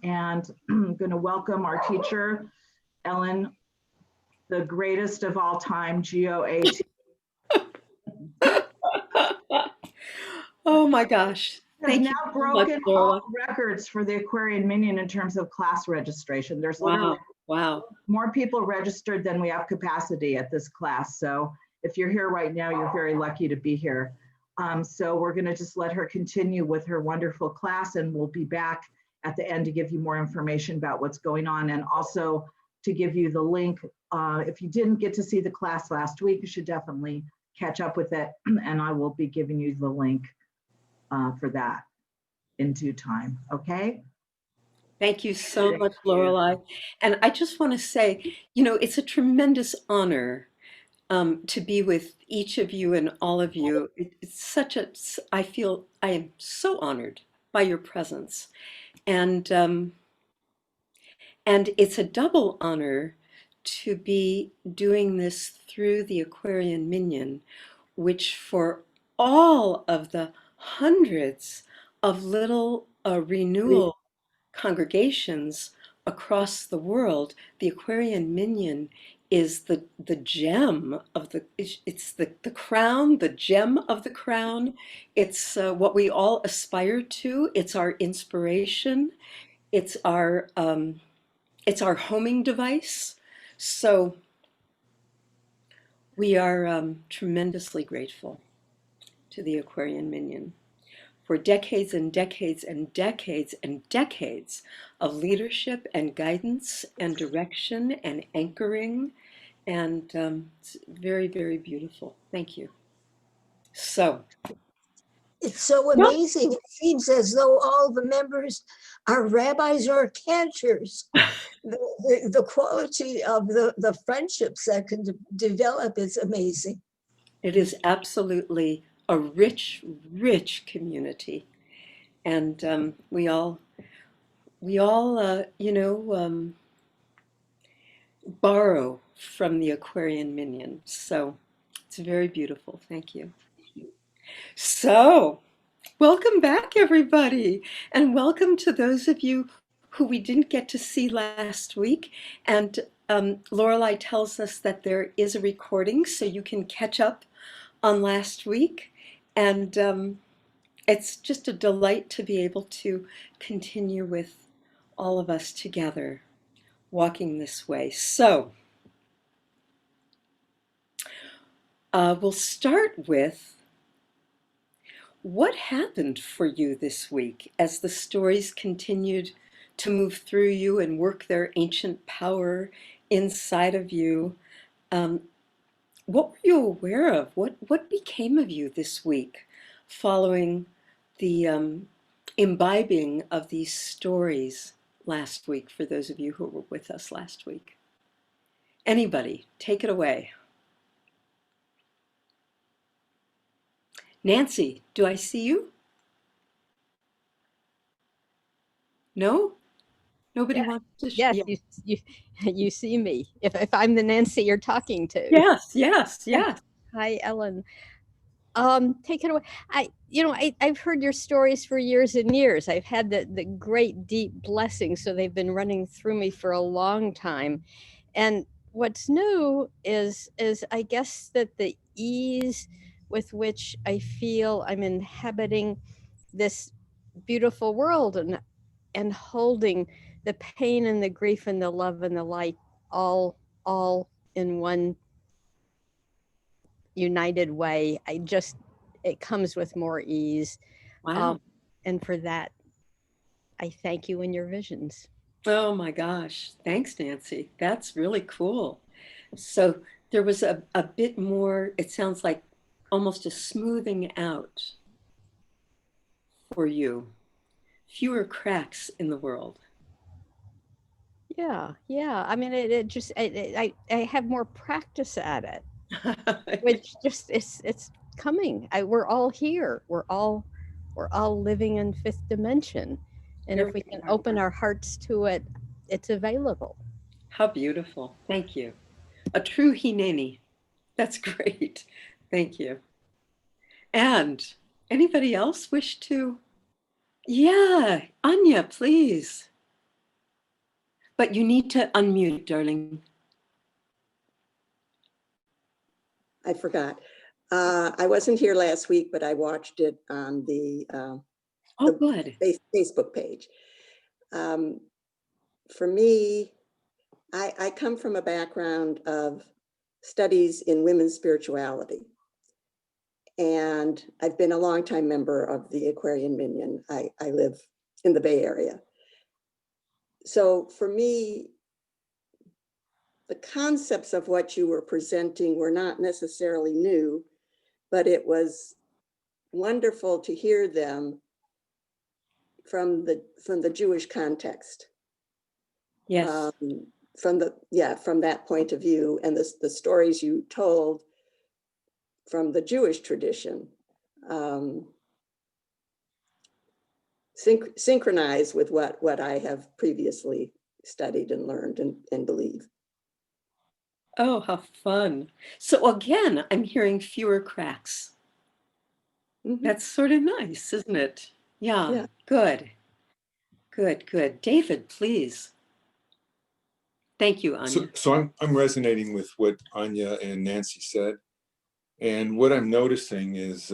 and I'm going to welcome our teacher, Ellen, the greatest of all time, GOAT. Oh my gosh. Has Thank now you so broken much, all Laura. records for the Aquarian Minyan in terms of class registration. There's literally Wow. more people registered than we have capacity at this class. So if you're here right now, you're very lucky to be here. So we're going to just let her continue with her wonderful class, and we'll be back at the end to give you more information about what's going on, and also to give you the link. If you didn't get to see the class last week, you should definitely catch up with it, and I will be giving you the link for that in due time. Okay? Thank you so much, Lorelei. And I just want to say, it's a tremendous honor to be with each of you and all of you. I feel I am so honored by your presence. And it's a double honor to be doing this through the Aquarian Minyan, which for all of the hundreds of little renewal congregations across the world, the Aquarian Minyan is the gem of it's the crown, the gem of the crown. It's what we all aspire to. It's our inspiration. It's our homing device. So we are tremendously grateful to the Aquarian Minyan for decades and decades and decades and decades of leadership and guidance and direction and anchoring. And it's very, very beautiful. Thank you. So. It's so amazing. It seems as though all the members are rabbis or cantors. The quality of the friendships that can develop is amazing. It is absolutely a rich, rich community. And we all borrow from the Aquarian Minyan. So it's very beautiful. Thank you. So welcome back, everybody. And welcome to those of you who we didn't get to see last week. And Lorelei tells us that there is a recording, so you can catch up on last week. And it's just a delight to be able to continue with all of us together, walking this way. So we'll start with what happened for you this week as the stories continued to move through you and work their ancient power inside of you. What were you aware of? What became of you this week following the imbibing of these stories last week, for those of you who were with us last week? Anybody, take it away. Nancy, do I see you? No? Nobody wants to? Yes, yeah. You see me. If I'm the Nancy you're talking to. Yes. Hi, Ellen. Take it away. I've heard your stories for years and years. I've had the great deep blessings, so they've been running through me for a long time. And what's new is I guess that the ease with which I feel I'm inhabiting this beautiful world and holding the pain and the grief and the love and the light all in one united way. It comes with more ease. Wow. And for that, I thank you in your visions. Oh my gosh. Thanks, Nancy. That's really cool. So there was a bit more, it sounds like almost a smoothing out for you. Fewer cracks in the world. Yeah. I mean, I have more practice at it, which just it's coming. We're all here. We're all living in fifth dimension, and if we can open our hearts to it, it's available. How beautiful! Thank you. A true Hineni. That's great. Thank you. And anybody else wish to? Yeah, Anya, please. but you need to unmute, darling. I forgot. I wasn't here last week, but I watched it on the Good. Facebook page. For me, I come from a background of studies in women's spirituality. And I've been a longtime member of the Aquarian Minyan. I live in the Bay Area. So for me, the concepts of what you were presenting were not necessarily new, but it was wonderful to hear them from the Jewish context. Yes. From that point of view, and the stories you told from the Jewish tradition, synchronize with what I have previously studied and learned and believe. Oh, how fun. So again, I'm hearing fewer cracks. Mm-hmm. That's sort of nice, isn't it? Yeah, Yeah. good. Good, good. David, please. Thank you, Anya. So I'm resonating with what Anya and Nancy said. And what I'm noticing is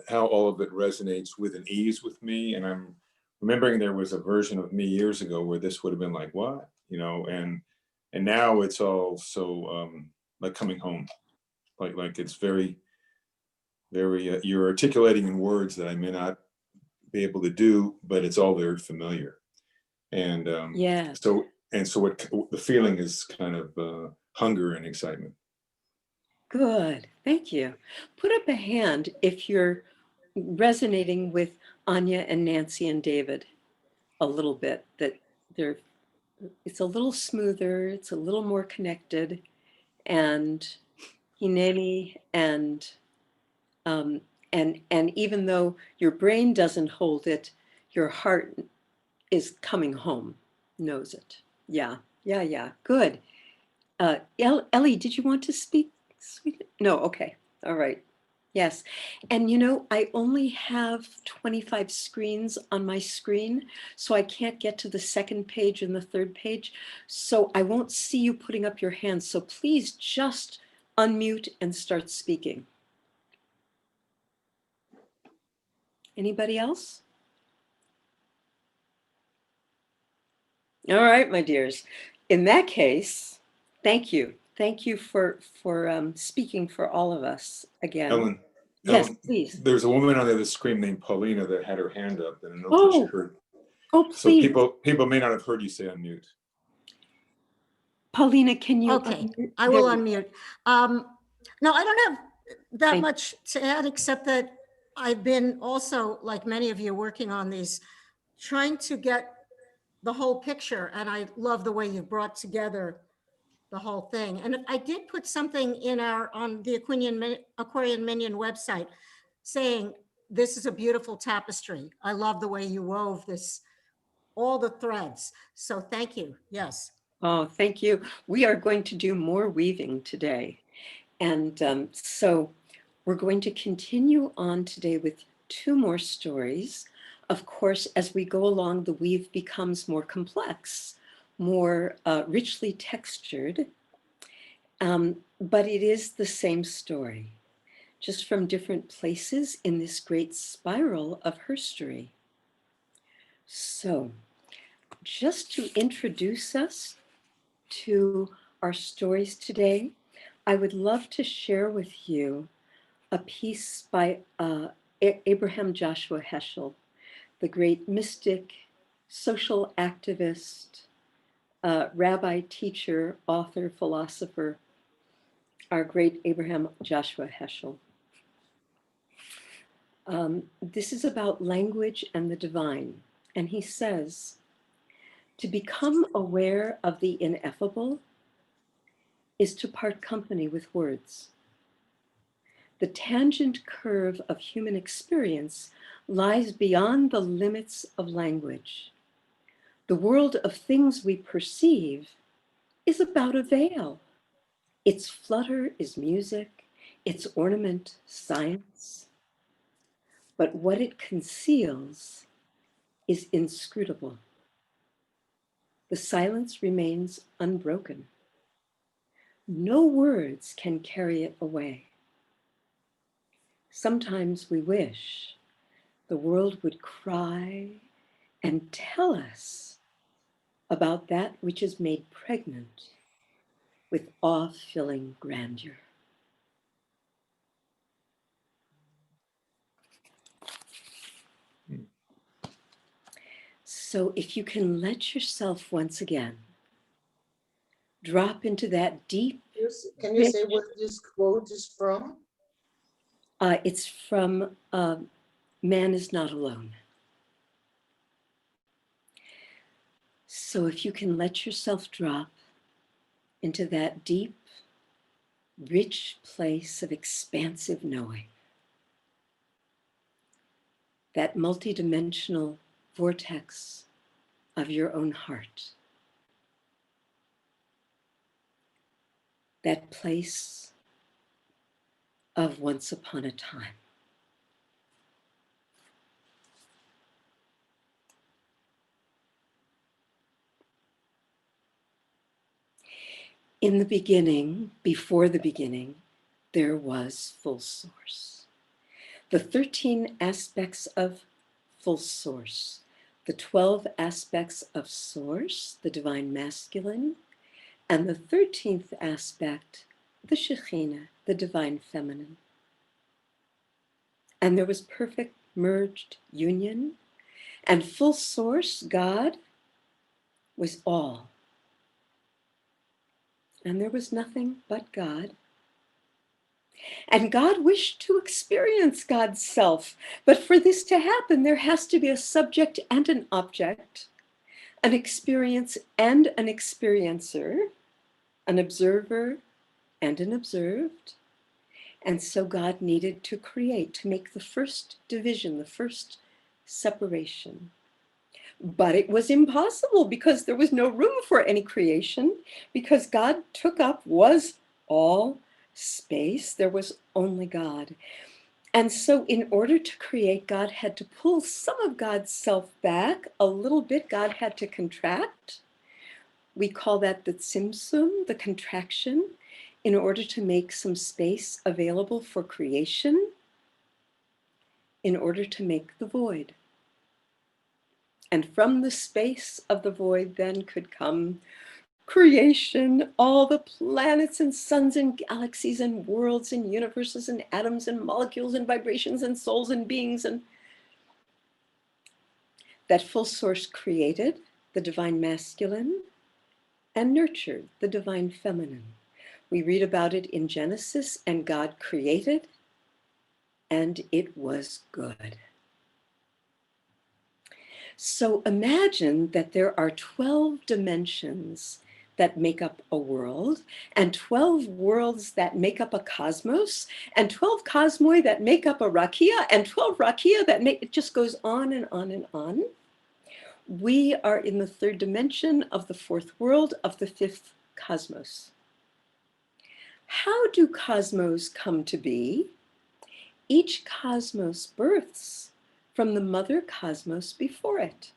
how all of it resonates with an ease with me. And I'm remembering there was a version of me years ago where this would have been like, what? You know, and now it's all so like coming home. Like it's very, very, you're articulating in words that I may not be able to do, but it's all very familiar. And Yeah. so what the feeling is kind of hunger and excitement. Good. Thank you. Put up a hand if you're resonating with Anya and Nancy and David a little bit, that it's a little smoother, it's a little more connected, and Hineni and even though your brain doesn't hold it, your heart is coming home, knows it. Yeah, yeah, yeah. Good. Ellie, did you want to speak? Sweet? No, okay. All right. Yes. And you know, I only have 25 screens on my screen, so I can't get to the second page and the third page. So I won't see you putting up your hands. So please just unmute and start speaking. Anybody else? All right, my dears. In that case, thank you. Thank you for speaking for all of us again. Yes, please. There's a woman on the other screen named Paulina that had her hand up, and I don't think she heard. Oh, please. So people may not have heard you say unmute. Paulina, can you? Okay, I will unmute. No, I don't have that much to add, except that I've been also, like many of you, working on these, trying to get the whole picture. And I love the way you brought together the whole thing. And I did put something in on the Aquarian Minyan website saying, this is a beautiful tapestry. I love the way you wove this, all the threads. So thank you. Yes. Oh, thank you. We are going to do more weaving today. And so we're going to continue on today with 2 more stories. Of course, as we go along, the weave becomes more complex, more richly textured, but it is the same story, just from different places in this great spiral of herstory. So just to introduce us to our stories today, I would love to share with you a piece by Abraham Joshua Heschel, the great mystic, social activist, rabbi, teacher, author, philosopher, our great Abraham Joshua Heschel. This is about language and the divine. And he says, to become aware of the ineffable is to part company with words. The tangent curve of human experience lies beyond the limits of language. The world of things we perceive is about a veil. Its flutter is music, its ornament science. But what it conceals is inscrutable. The silence remains unbroken. No words can carry it away. Sometimes we wish the world would cry and tell us about that which is made pregnant with awe-filling grandeur. So if you can let yourself once again drop into that deep. Can you say what this quote is from? It's from Man is Not Alone. So if you can let yourself drop into that deep, rich place of expansive knowing, that multidimensional vortex of your own heart, that place of once upon a time. In the beginning, before the beginning, there was full source. The 13 aspects of full source, the 12 aspects of source, the divine masculine, and the 13th aspect, the Shechinah, the divine feminine. And there was perfect merged union, and full source, God, was all. And there was nothing but God. And God wished to experience God's self. But for this to happen, there has to be a subject and an object, an experience and an experiencer, an observer and an observed. And so God needed to create, to make the first division, the first separation. But it was impossible because there was no room for any creation, because God took up, was all space. There was only God. And so in order to create, God had to pull some of God's self back a little bit. God had to contract. We call that the tzimtzum, the contraction, in order to make some space available for creation, in order to make the void. And from the space of the void then could come creation, all the planets and suns and galaxies and worlds and universes and atoms and molecules and vibrations and souls and beings. And that full source created the divine masculine and nurtured the divine feminine. We read about it in Genesis, and God created, and it was good. So imagine that there are 12 dimensions that make up a world, and 12 worlds that make up a cosmos, and 12 cosmoi that make up a rakia, and 12 rakia that make, it just goes on and on and on. We are in the third dimension of the fourth world of the fifth cosmos. How do cosmos come to be? Each cosmos births from the mother cosmos before it.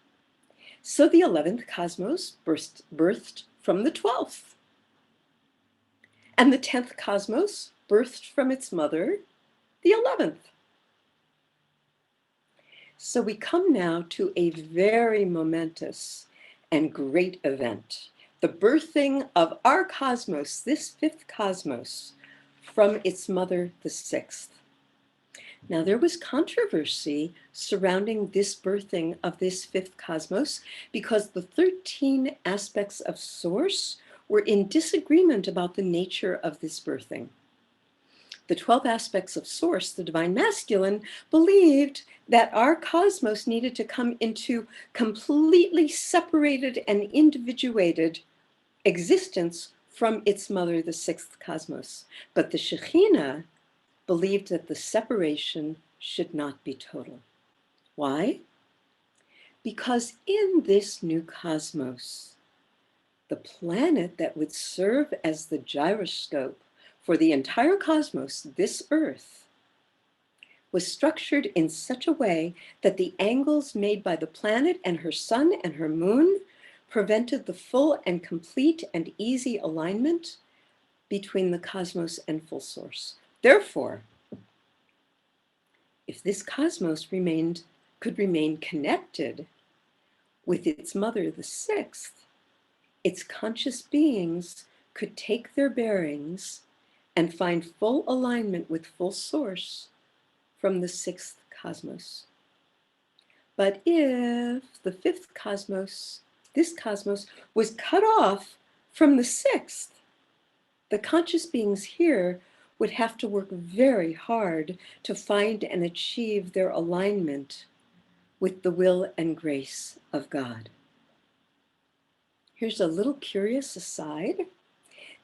So the 11th cosmos birthed from the 12th. And the 10th cosmos birthed from its mother, the 11th. So we come now to a very momentous and great event, the birthing of our cosmos, this fifth cosmos, from its mother, the sixth. Now, there was controversy surrounding this birthing of this fifth cosmos because the 13 aspects of source were in disagreement about the nature of this birthing. The 12 aspects of source, the divine masculine, believed that our cosmos needed to come into completely separated and individuated existence from its mother, the sixth cosmos. But the Shechinah believed that the separation should not be total. Why? Because in this new cosmos, the planet that would serve as the gyroscope for the entire cosmos, this Earth, was structured in such a way that the angles made by the planet and her sun and her moon prevented the full and complete and easy alignment between the cosmos and full source. Therefore, if this cosmos could remain connected with its mother, the sixth, its conscious beings could take their bearings and find full alignment with full source from the sixth cosmos. But if the fifth cosmos, this cosmos, was cut off from the sixth, the conscious beings here would have to work very hard to find and achieve their alignment with the will and grace of God. Here's a little curious aside.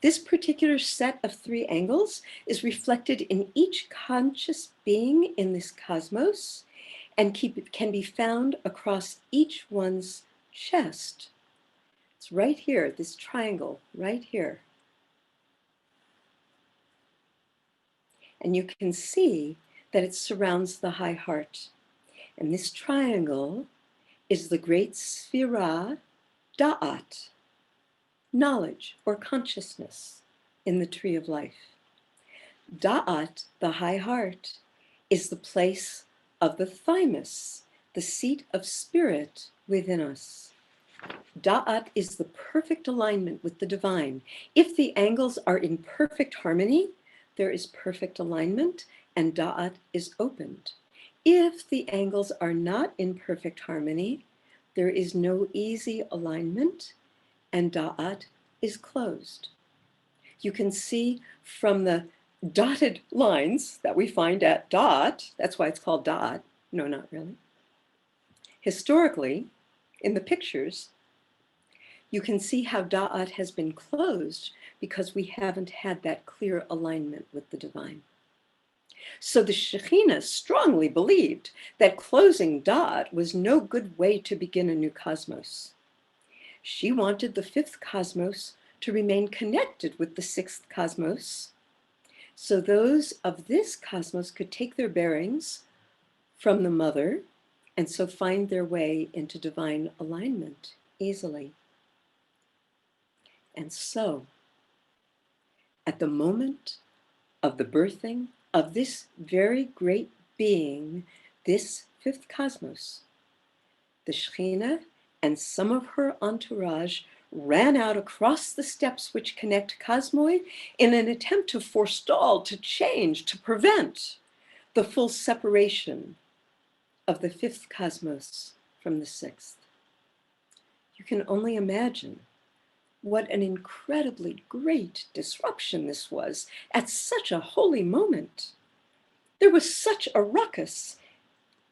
This particular set of three angles is reflected in each conscious being in this cosmos and can be found across each one's chest. It's right here, this triangle, right here. And you can see that it surrounds the high heart. And this triangle is the great sphira da'at, knowledge or consciousness in the tree of life. Da'at, the high heart, is the place of the thymus, the seat of spirit within us. Da'at is the perfect alignment with the divine. If the angles are in perfect harmony, there is perfect alignment and Da'at is opened. If the angles are not in perfect harmony, there is no easy alignment and Da'at is closed. You can see from the dotted lines that we find at Da'at, that's why it's called Da'at. No, not really. Historically, in the pictures, you can see how Da'at has been closed because we haven't had that clear alignment with the divine. So the Shechinah strongly believed that closing Da'at was no good way to begin a new cosmos. She wanted the fifth cosmos to remain connected with the sixth cosmos, so those of this cosmos could take their bearings from the mother and so find their way into divine alignment easily. And so, at the moment of the birthing of this very great being, this fifth cosmos, the Shechinah and some of her entourage ran out across the steps which connect cosmoi in an attempt to forestall, to change, to prevent the full separation of the fifth cosmos from the sixth. You can only imagine what an incredibly great disruption this was at such a holy moment. There was such a ruckus,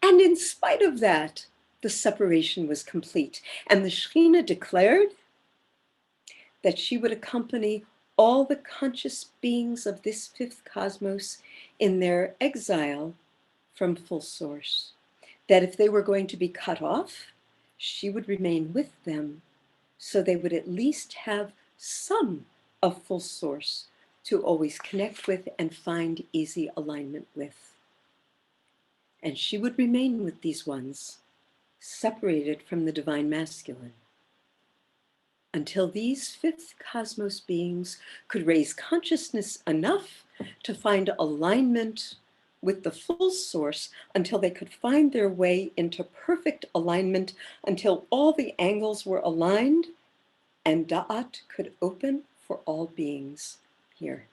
and in spite of that, the separation was complete. And the Shechinah declared that she would accompany all the conscious beings of this fifth cosmos in their exile from full source. That if they were going to be cut off, she would remain with them, so they would at least have some of full source to always connect with and find easy alignment with. And she would remain with these ones, separated from the divine masculine, until these fifth cosmos beings could raise consciousness enough to find alignment with the full source, until they could find their way into perfect alignment, until all the angles were aligned and Da'at could open for all beings here.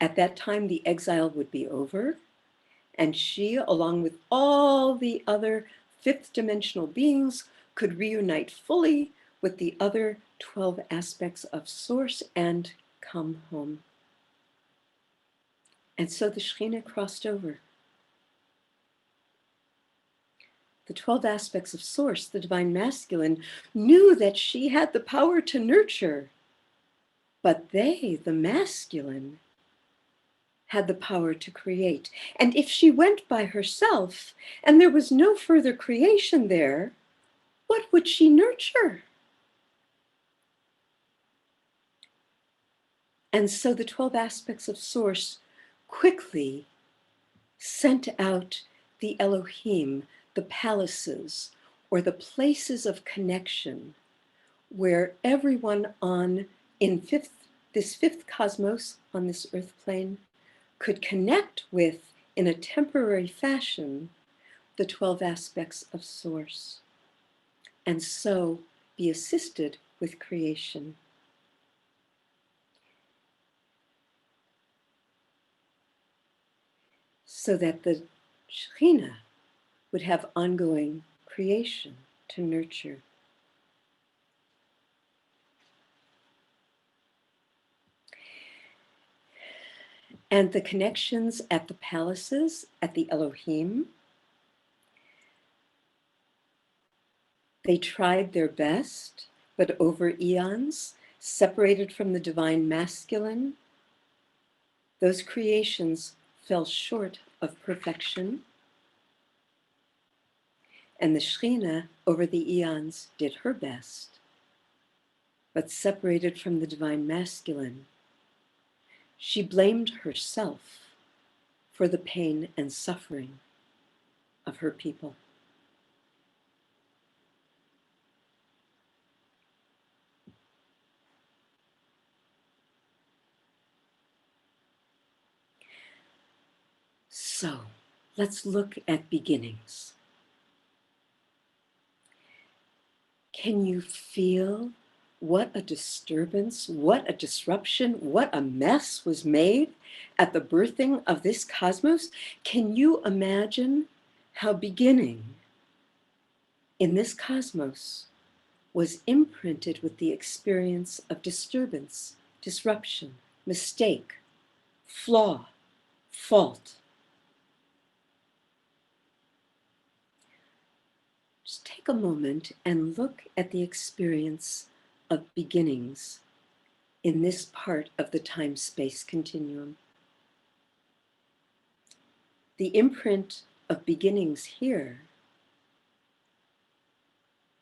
At that time, the exile would be over, and she, along with all the other fifth dimensional beings, could reunite fully with the other 12 aspects of source and come home. And so the Shechinah crossed over. The 12 aspects of source, the divine masculine, knew that she had the power to nurture, but they, the masculine, had the power to create. And if she went by herself and there was no further creation there, what would she nurture? And so the 12 aspects of source quickly sent out the Elohim, the palaces, or the places of connection where everyone this fifth cosmos on this earth plane could connect with, in a temporary fashion, the 12 aspects of Source, and so be assisted with creation. So that the Shechinah would have ongoing creation to nurture. And the connections at the palaces, at the Elohim, they tried their best, but over eons, separated from the divine masculine, those creations fell short of perfection. And the Shechinah, over the eons, did her best, but separated from the divine masculine. She blamed herself for the pain and suffering of her people. So let's look at beginnings. Can you feel what a disturbance, what a disruption, what a mess was made at the birthing of this cosmos? Can you imagine how beginning in this cosmos was imprinted with the experience of disturbance, disruption, mistake, flaw, fault? Just take a moment and look at the experience of beginnings in this part of the time-space continuum. The imprint of beginnings here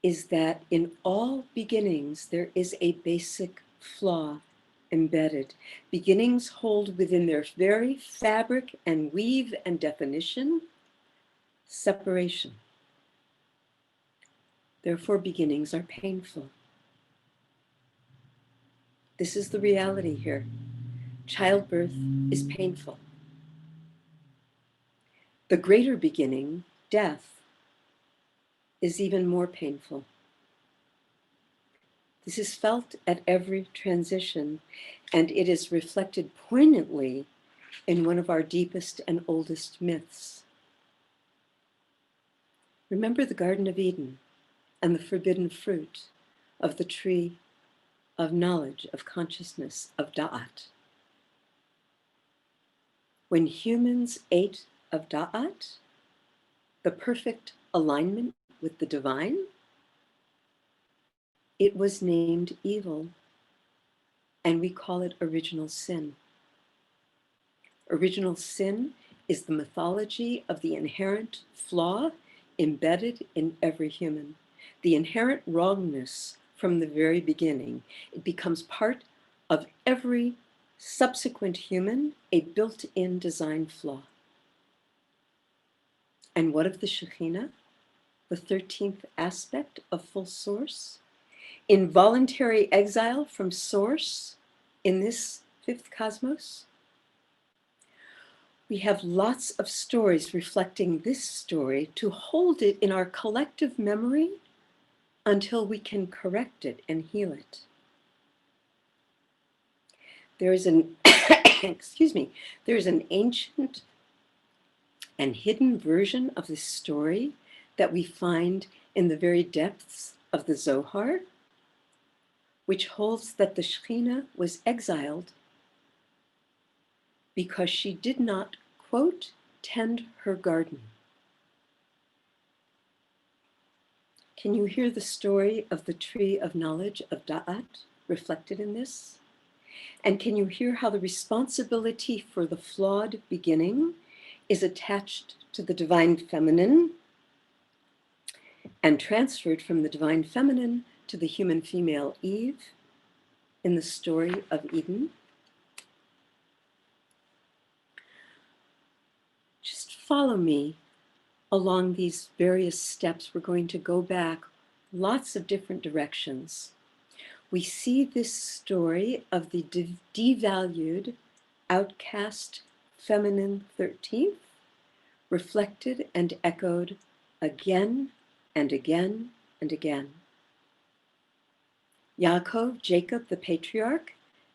is that in all beginnings there is a basic flaw embedded. Beginnings hold within their very fabric and weave and definition separation. Therefore, beginnings are painful. This is the reality here. Childbirth is painful. The greater beginning, death, is even more painful. This is felt at every transition, and it is reflected poignantly in one of our deepest and oldest myths. Remember the Garden of Eden and the forbidden fruit of the tree of knowledge, of consciousness, of Da'at. When humans ate of Da'at, the perfect alignment with the divine, it was named evil, and we call it original sin. Original sin is the mythology of the inherent flaw embedded in every human, the inherent wrongness from the very beginning. It becomes part of every subsequent human, a built-in design flaw. And what of the Shechinah, the 13th aspect of full Source? Involuntary exile from Source in this fifth cosmos? We have lots of stories reflecting this story to hold it in our collective memory until we can correct it and heal it. There is an, excuse me, there is an ancient and hidden version of this story that we find in the very depths of the Zohar, which holds that the Shechinah was exiled because she did not, quote, tend her garden. Can you hear the story of the tree of knowledge of Da'at reflected in this? And can you hear how the responsibility for the flawed beginning is attached to the divine feminine and transferred from the divine feminine to the human female Eve in the story of Eden? Just follow me along these various steps, we're going to go back lots of different directions. We see this story of the devalued, outcast feminine 13th reflected and echoed again and again and again. Yaakov, Jacob, the patriarch,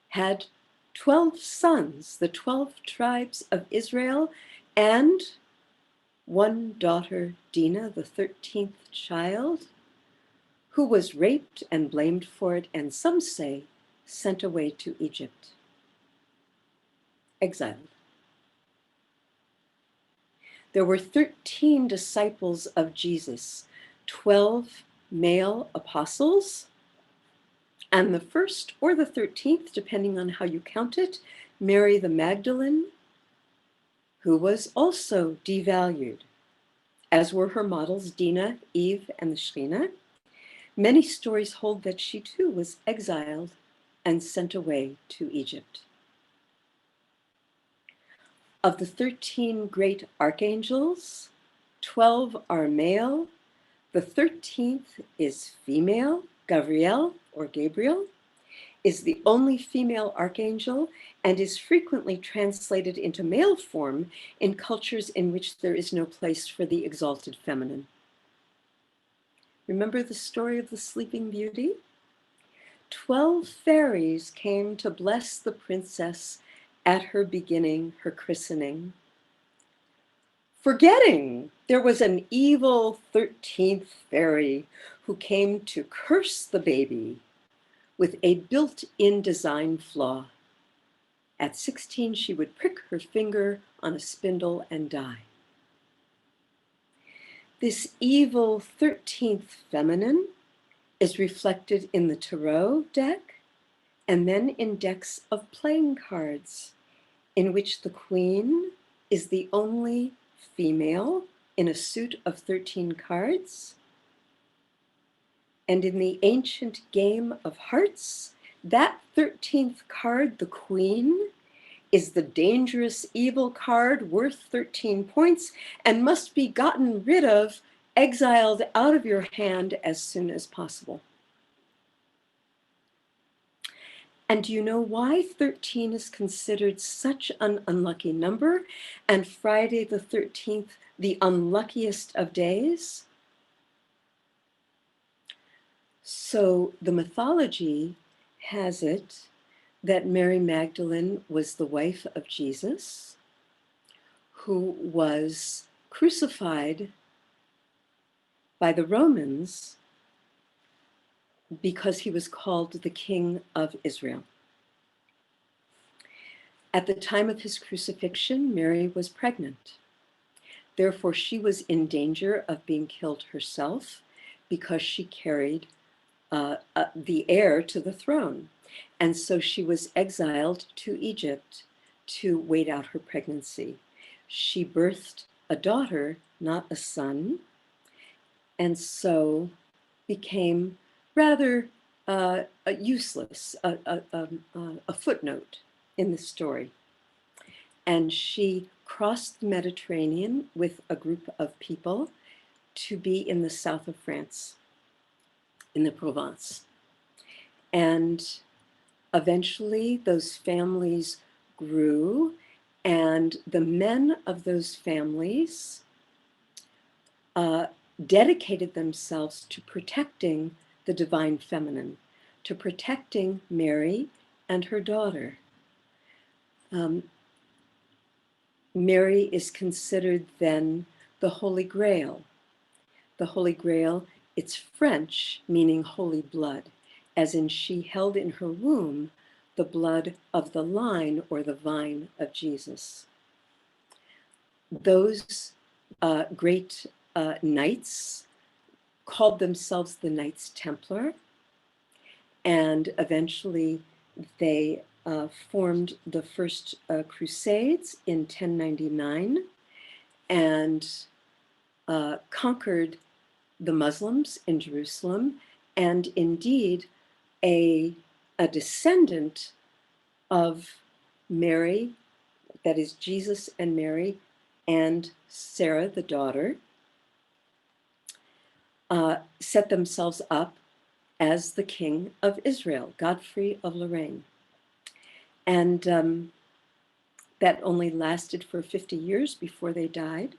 had 12 sons, the 12 tribes of Israel, and one daughter, Dinah, the 13th child, who was raped and blamed for it, and some say sent away to Egypt, exiled. There were 13 disciples of Jesus, 12 male apostles, and the first or the 13th, depending on how you count it, Mary the Magdalene, who was also devalued, as were her models Dinah, Eve, and the Shechinah. Many stories hold that she too was exiled and sent away to Egypt. Of the 13 great archangels, 12 are male. The 13th is female. Gabriel, or Gabriel, is the only female archangel and is frequently translated into male form in cultures in which there is no place for the exalted feminine. Remember the story of the Sleeping Beauty? 12 fairies came to bless the princess at her beginning, her christening, forgetting there was an evil 13th fairy who came to curse the baby with a built-in design flaw. At 16, she would prick her finger on a spindle and die. This evil 13th feminine is reflected in the tarot deck and then in decks of playing cards, in which the queen is the only female in a suit of 13 cards. And in the ancient game of hearts, that 13th card, the queen, is the dangerous evil card worth 13 points and must be gotten rid of, exiled out of your hand as soon as possible. And do you know why 13 is considered such an unlucky number and Friday the 13th the unluckiest of days? So the mythology has it that Mary Magdalene was the wife of Jesus, who was crucified by the Romans because he was called the King of Israel. At the time of his crucifixion, Mary was pregnant. Therefore, she was in danger of being killed herself because she carried the heir to the throne. And so she was exiled to Egypt to wait out her pregnancy. She birthed a daughter, not a son, and so became rather useless, a footnote in the story. And she crossed the Mediterranean with a group of people to be in the south of France, in the Provence. And eventually those families grew, and the men of those families dedicated themselves to protecting the divine feminine, to protecting Mary and her daughter. Mary is considered then the Holy Grail. The Holy Grail, it's French, meaning holy blood, as in she held in her womb the blood of the line or the vine of Jesus. Those great knights called themselves the Knights Templar, and eventually they formed the first Crusades in 1099 and conquered the Muslims in Jerusalem, and indeed a descendant of Mary, that is Jesus and Mary, and Sarah, the daughter, set themselves up as the king of Israel, Godfrey of Lorraine. And that only lasted for 50 years before they died.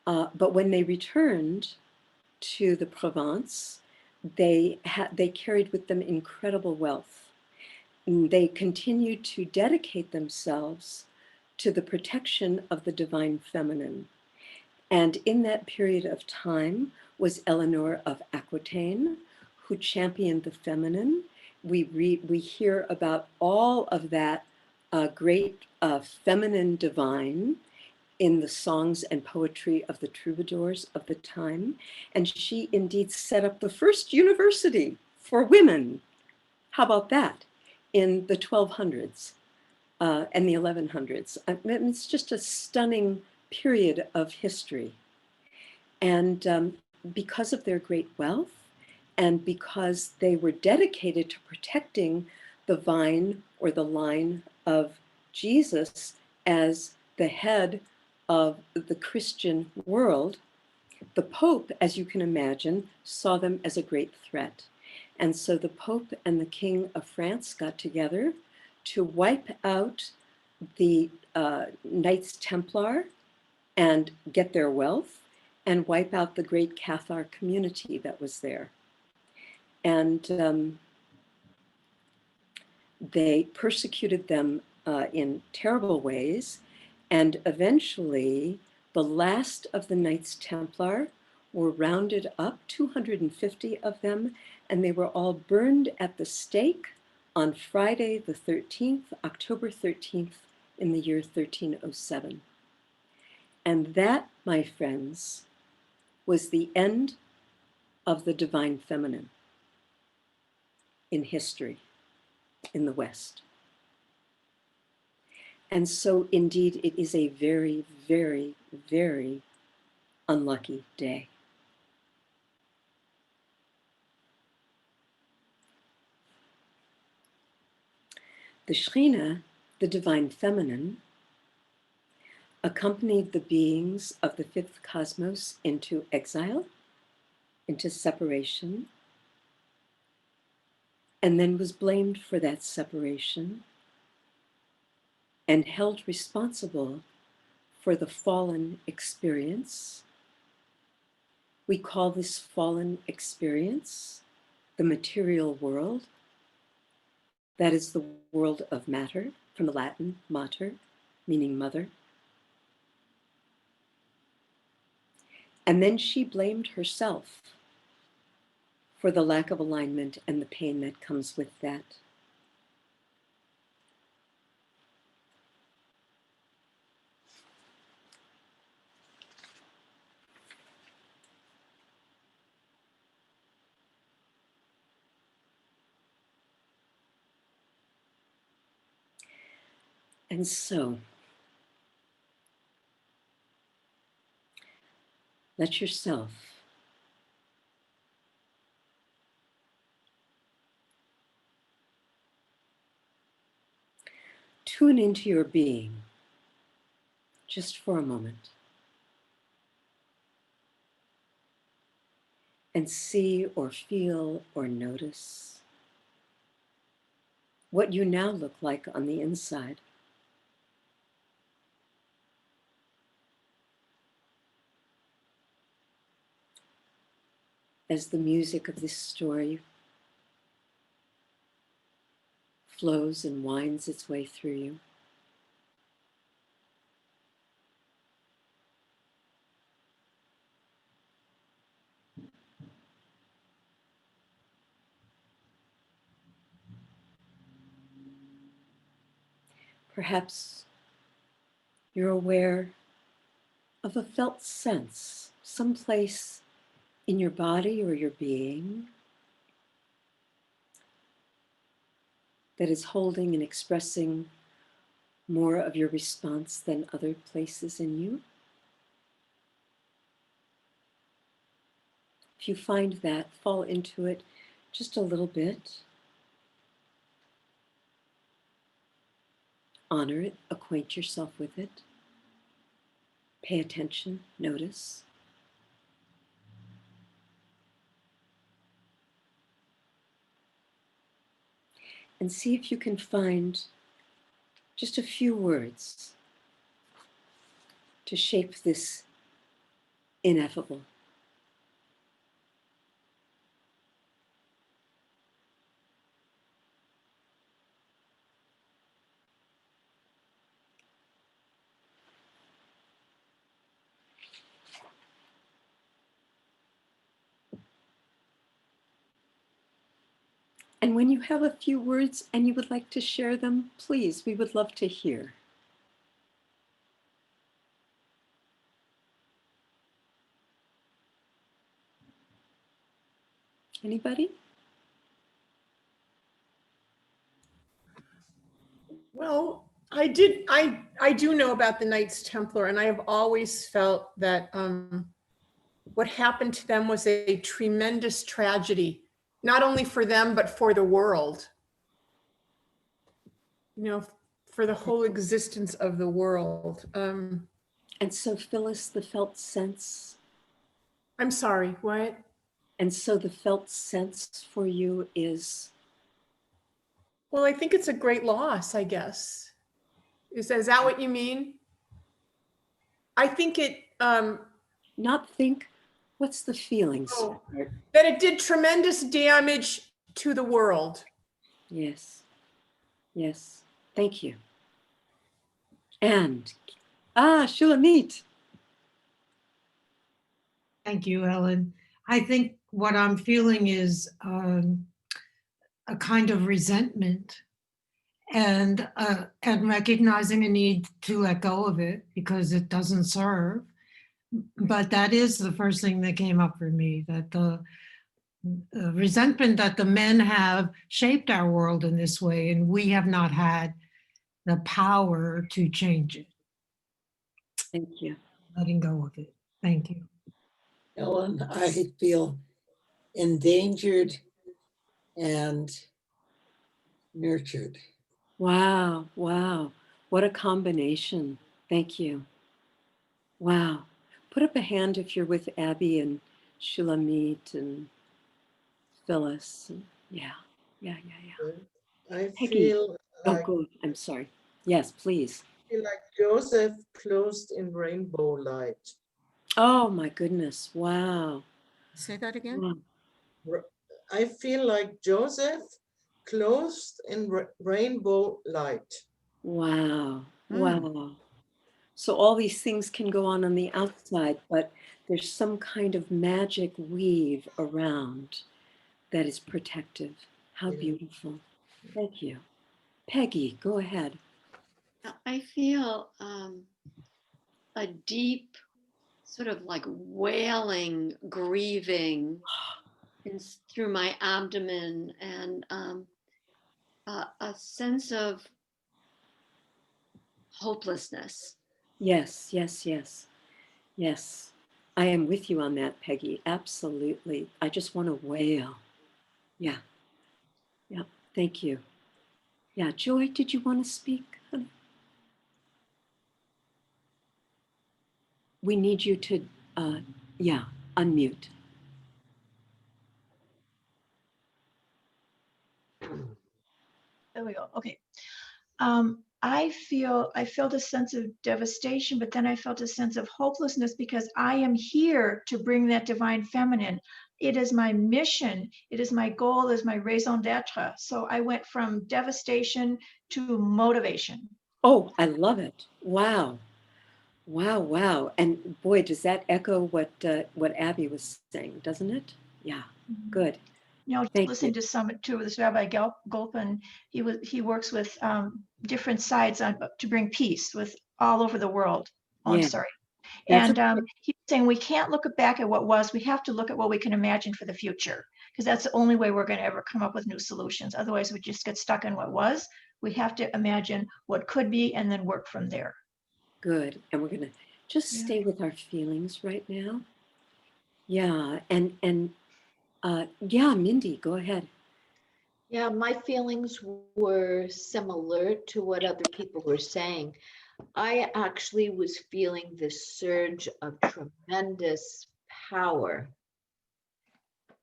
But when they returned to the Provence, they carried with them incredible wealth. And they continued to dedicate themselves to the protection of the divine feminine. And in that period of time was Eleanor of Aquitaine, who championed the feminine. We hear about all of that great feminine divine in the songs and poetry of the troubadours of the time. And she indeed set up the first university for women. How about that? In the 1200s and the 1100s. It's just a stunning period of history. And because of their great wealth and because they were dedicated to protecting the vine or the line of Jesus as the head of the Christian world, the Pope, as you can imagine, saw them as a great threat. And so the Pope and the King of France got together to wipe out the Knights Templar and get their wealth and wipe out the great Cathar community that was there. And they persecuted them in terrible ways. And eventually, the last of the Knights Templar were rounded up, 250 of them, and they were all burned at the stake on Friday the 13th, October 13th, in the year 1307. And that, my friends, was the end of the divine feminine in history in the West. And so indeed, it is a very, very, very unlucky day. The Shechinah, the divine feminine, accompanied the beings of the fifth cosmos into exile, into separation, and then was blamed for that separation and held responsible for the fallen experience. We call this fallen experience the material world. That is the world of matter, from the Latin mater, meaning mother. And then she blamed herself for the lack of alignment and the pain that comes with that. And so, let yourself tune into your being just for a moment and see or feel or notice what you now look like on the inside. As the music of this story flows and winds its way through you. Perhaps you're aware of a felt sense, someplace in your body or your being that is holding and expressing more of your response than other places in you. If you find that, fall into it just a little bit. Honor it, acquaint yourself with it. Pay attention, notice. and see if you can find just a few words to shape this ineffable. And when you have a few words and you would like to share them, please, we would love to hear. Anybody? Well, I do know about the Knights Templar, and I have always felt that what happened to them was a tremendous tragedy, not only for them, but for the world. You know, for the whole existence of the world. And so, Phyllis, the felt sense. I'm sorry, what? And so the felt sense for you is? Well, I think it's a great loss, I guess. Is that what you mean? I think it, Not think, what's the feelings? oh, that it did tremendous damage to the world. Yes, yes, thank you. And, Shulamit. Thank you, Ellen. I think what I'm feeling is a kind of resentment and recognizing a need to let go of it because it doesn't serve. But that is the first thing that came up for me, that the resentment that the men have shaped our world in this way, and we have not had the power to change it. Thank you. Letting go of it. Thank you. Ellen, I feel endangered and nurtured. Wow, wow. What a combination. Thank you. Wow. Put up a hand if you're with Abby and Shulamit and Phyllis. And yeah. I Peggy. feel Oh, like, good. I'm sorry. Yes, please. Joseph closed in rainbow light. Oh, my goodness. Wow. Say that again? Wow. I feel like Joseph closed in rainbow light. Wow. Wow. So all these things can go on the outside, but there's some kind of magic weave around that is protective. How Yeah. beautiful. Thank you. Peggy, go ahead. I feel a deep sort of like wailing, grieving through my abdomen, and a sense of hopelessness. Yes, yes, yes, yes. I am with you on that, Peggy. Absolutely. I just want to wail. Yeah. Yeah. Thank you. Yeah. Joy, did you want to speak, honey? We need you to, unmute. There we go. Okay. I felt a sense of devastation, but then I felt a sense of hopelessness because I am here to bring that divine feminine. It is my mission. It is my goal. It is my raison d'etre. So I went from devastation to motivation. Oh, I love it. Wow. Wow, wow. And boy, does that echo what Abby was saying, doesn't it? Yeah. Good. You know, Thank listening you. to some to this Rabbi Golpin, he works with different sides to bring peace with all over the world. Oh, Yeah. I'm sorry. That's And he's saying we can't look back at what was. We have to look at what we can imagine for the future, because that's the only way we're going to ever come up with new solutions. Otherwise, we just get stuck in what was. We have to imagine what could be and then work from there. good. And we're going to just stay with our feelings right now. Yeah. And yeah, Mindy, go ahead. Yeah, my feelings were similar to what other people were saying. I actually was feeling this surge of tremendous power.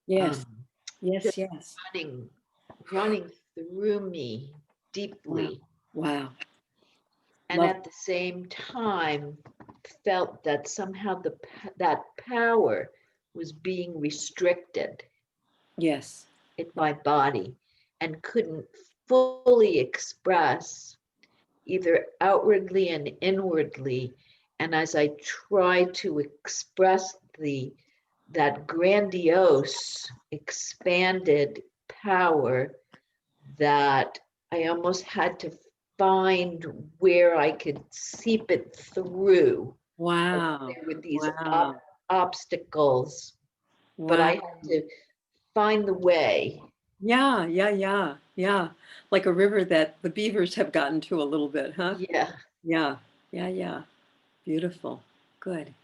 Yes. Just Yes. running through me deeply. Wow. And Love. at the same time, felt that somehow that power was being restricted Yes. in my body and couldn't fully express either outwardly and inwardly. And as I tried to express that grandiose, expanded power, that I almost had to find where I could seep it through. Wow. There were these Wow. obstacles, but Wow. I had to find the way. Yeah, yeah, yeah, yeah. Like a river that the beavers have gotten to a little bit, huh? Yeah. Yeah, yeah, yeah. Beautiful. Good.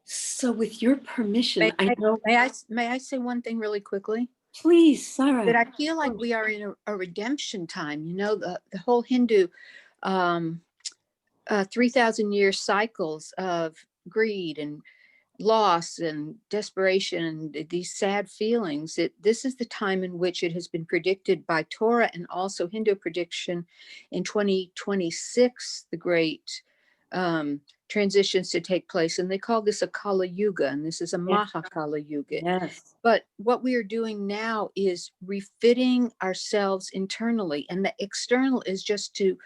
So with your permission, I know, May I say one thing really quickly? please, Sarah. That I feel like we are in a redemption time. You know, the whole Hindu 3,000-year cycles of greed and loss and desperation and these sad feelings. This is the time in which it has been predicted by Torah and also Hindu prediction in 2026, the great transitions to take place. And they call this a Kala Yuga, and this is a Maha Kala Yuga. Yes. But what we are doing now is refitting ourselves internally, and the external is just to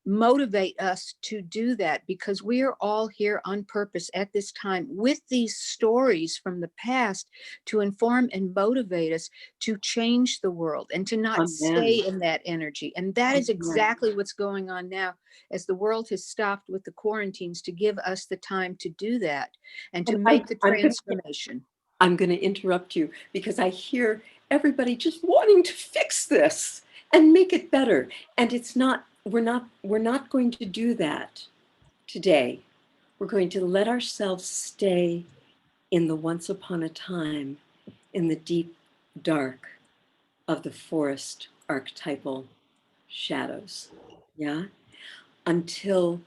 motivate us to do that, because we are all here on purpose at this time with these stories from the past to inform and motivate us to change the world and to not stay in that energy. And that is exactly what's going on now, as the world has stopped with the quarantines, to give us the time to do that and to make the transformation. I'm going to interrupt you because I hear everybody just wanting to fix this and make it better. And it's not, we're not going to do that today. We're going to let ourselves stay in the once upon a time, in the deep dark of the forest archetypal shadows. Yeah. Until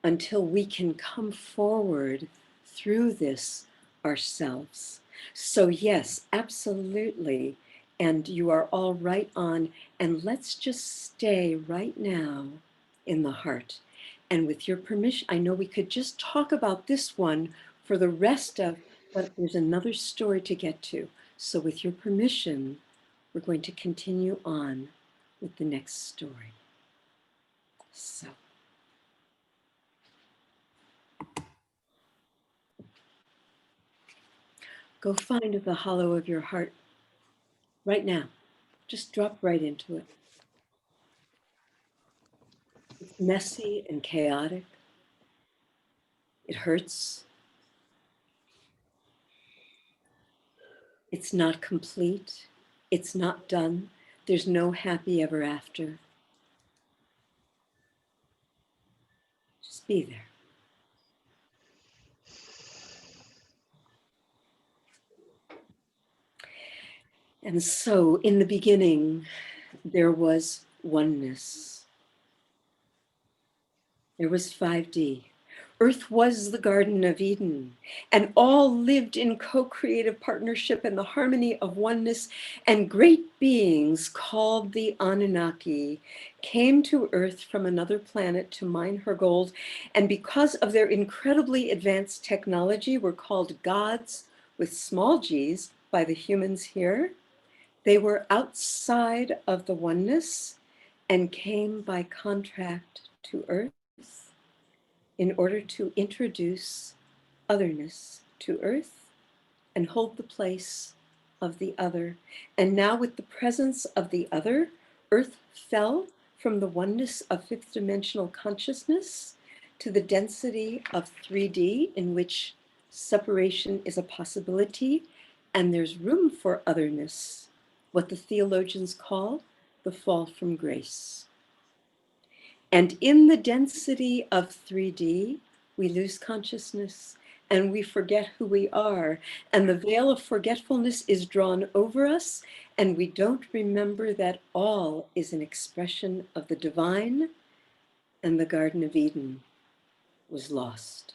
we can come forward through this ourselves. So yes, absolutely. And you are all right on. And let's just stay right now in the heart. And with your permission, I know we could just talk about this one for the rest of, but there's another story to get to. So with your permission, we're going to continue on with the next story. So. Go find the hollow of your heart right now. Just drop right into it. It's messy and chaotic. It hurts. It's not complete. It's not done. There's no happy ever after. Just be there. And so in the beginning, there was oneness. There was 5D. Earth was the Garden of Eden, and all lived in co-creative partnership in the harmony of oneness, and great beings called the Anunnaki came to Earth from another planet to mine her gold, and because of their incredibly advanced technology were called gods with small g's by the humans here. They were outside of the oneness and came by contract to Earth in order to introduce otherness to Earth and hold the place of the other. And now with the presence of the other, Earth fell from the oneness of fifth dimensional consciousness to the density of 3D, in which separation is a possibility and there's room for otherness, what the theologians call the fall from grace. And in the density of 3D, we lose consciousness and we forget who we are. And the veil of forgetfulness is drawn over us, and we don't remember that all is an expression of the divine, and the Garden of Eden was lost.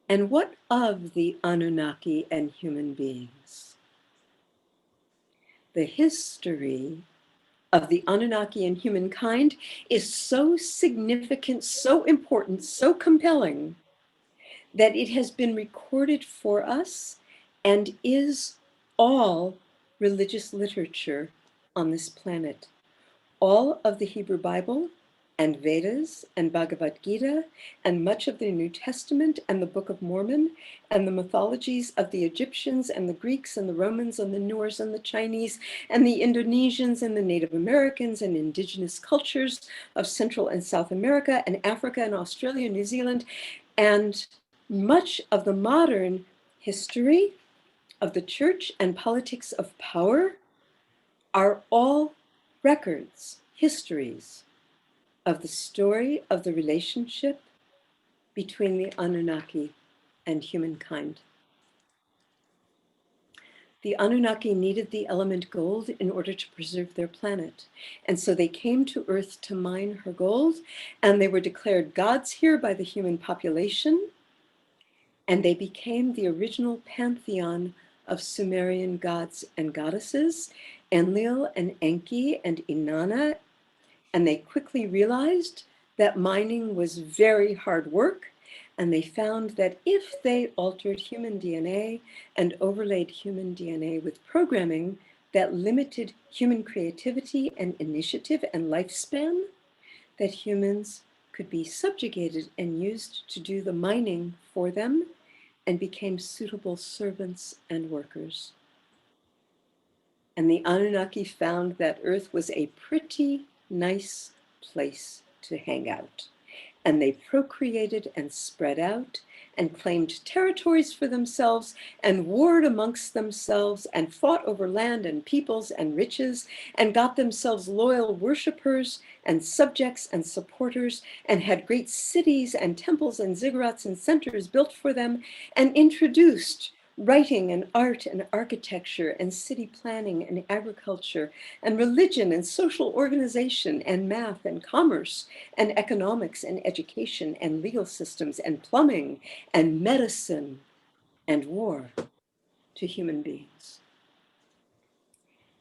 And what of the Anunnaki and human beings? The history of the Anunnaki and humankind is so significant, so important, so compelling, that it has been recorded for us and is all religious literature on this planet. All of the Hebrew Bible and Vedas and Bhagavad Gita and much of the New Testament and the Book of Mormon and the mythologies of the Egyptians and the Greeks and the Romans and the Norse and the Chinese and the Indonesians and the Native Americans and indigenous cultures of Central and South America and Africa and Australia, New Zealand, and much of the modern history of the church and politics of power are all records, histories of the story of the relationship between the Anunnaki and humankind. The Anunnaki needed the element gold in order to preserve their planet. And so they came to Earth to mine her gold, and they were declared gods here by the human population. And they became the original pantheon of Sumerian gods and goddesses, Enlil and Enki and Inanna. And they quickly realized that mining was very hard work. And they found that if they altered human DNA and overlaid human DNA with programming that limited human creativity and initiative and lifespan, that humans could be subjugated and used to do the mining for them and became suitable servants and workers. And the Anunnaki found that Earth was a pretty nice place to hang out. And they procreated and spread out and claimed territories for themselves and warred amongst themselves and fought over land and peoples and riches and got themselves loyal worshipers and subjects and supporters and had great cities and temples and ziggurats and centers built for them and introduced writing and art and architecture and city planning and agriculture and religion and social organization and math and commerce and economics and education and legal systems and plumbing and medicine and war to human beings.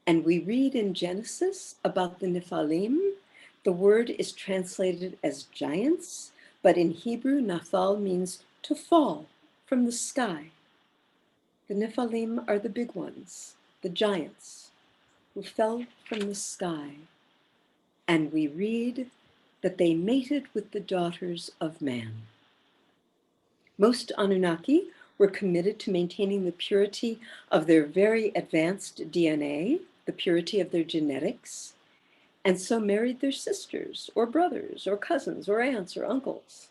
And we read in Genesis about the Nephilim. The word is translated as giants, but in Hebrew, Naphal means to fall from the sky. The Nephilim are the big ones, the giants, who fell from the sky. And we read that they mated with the daughters of man. Most Anunnaki were committed to maintaining the purity of their very advanced DNA, the purity of their genetics, and so married their sisters or brothers or cousins or aunts or uncles.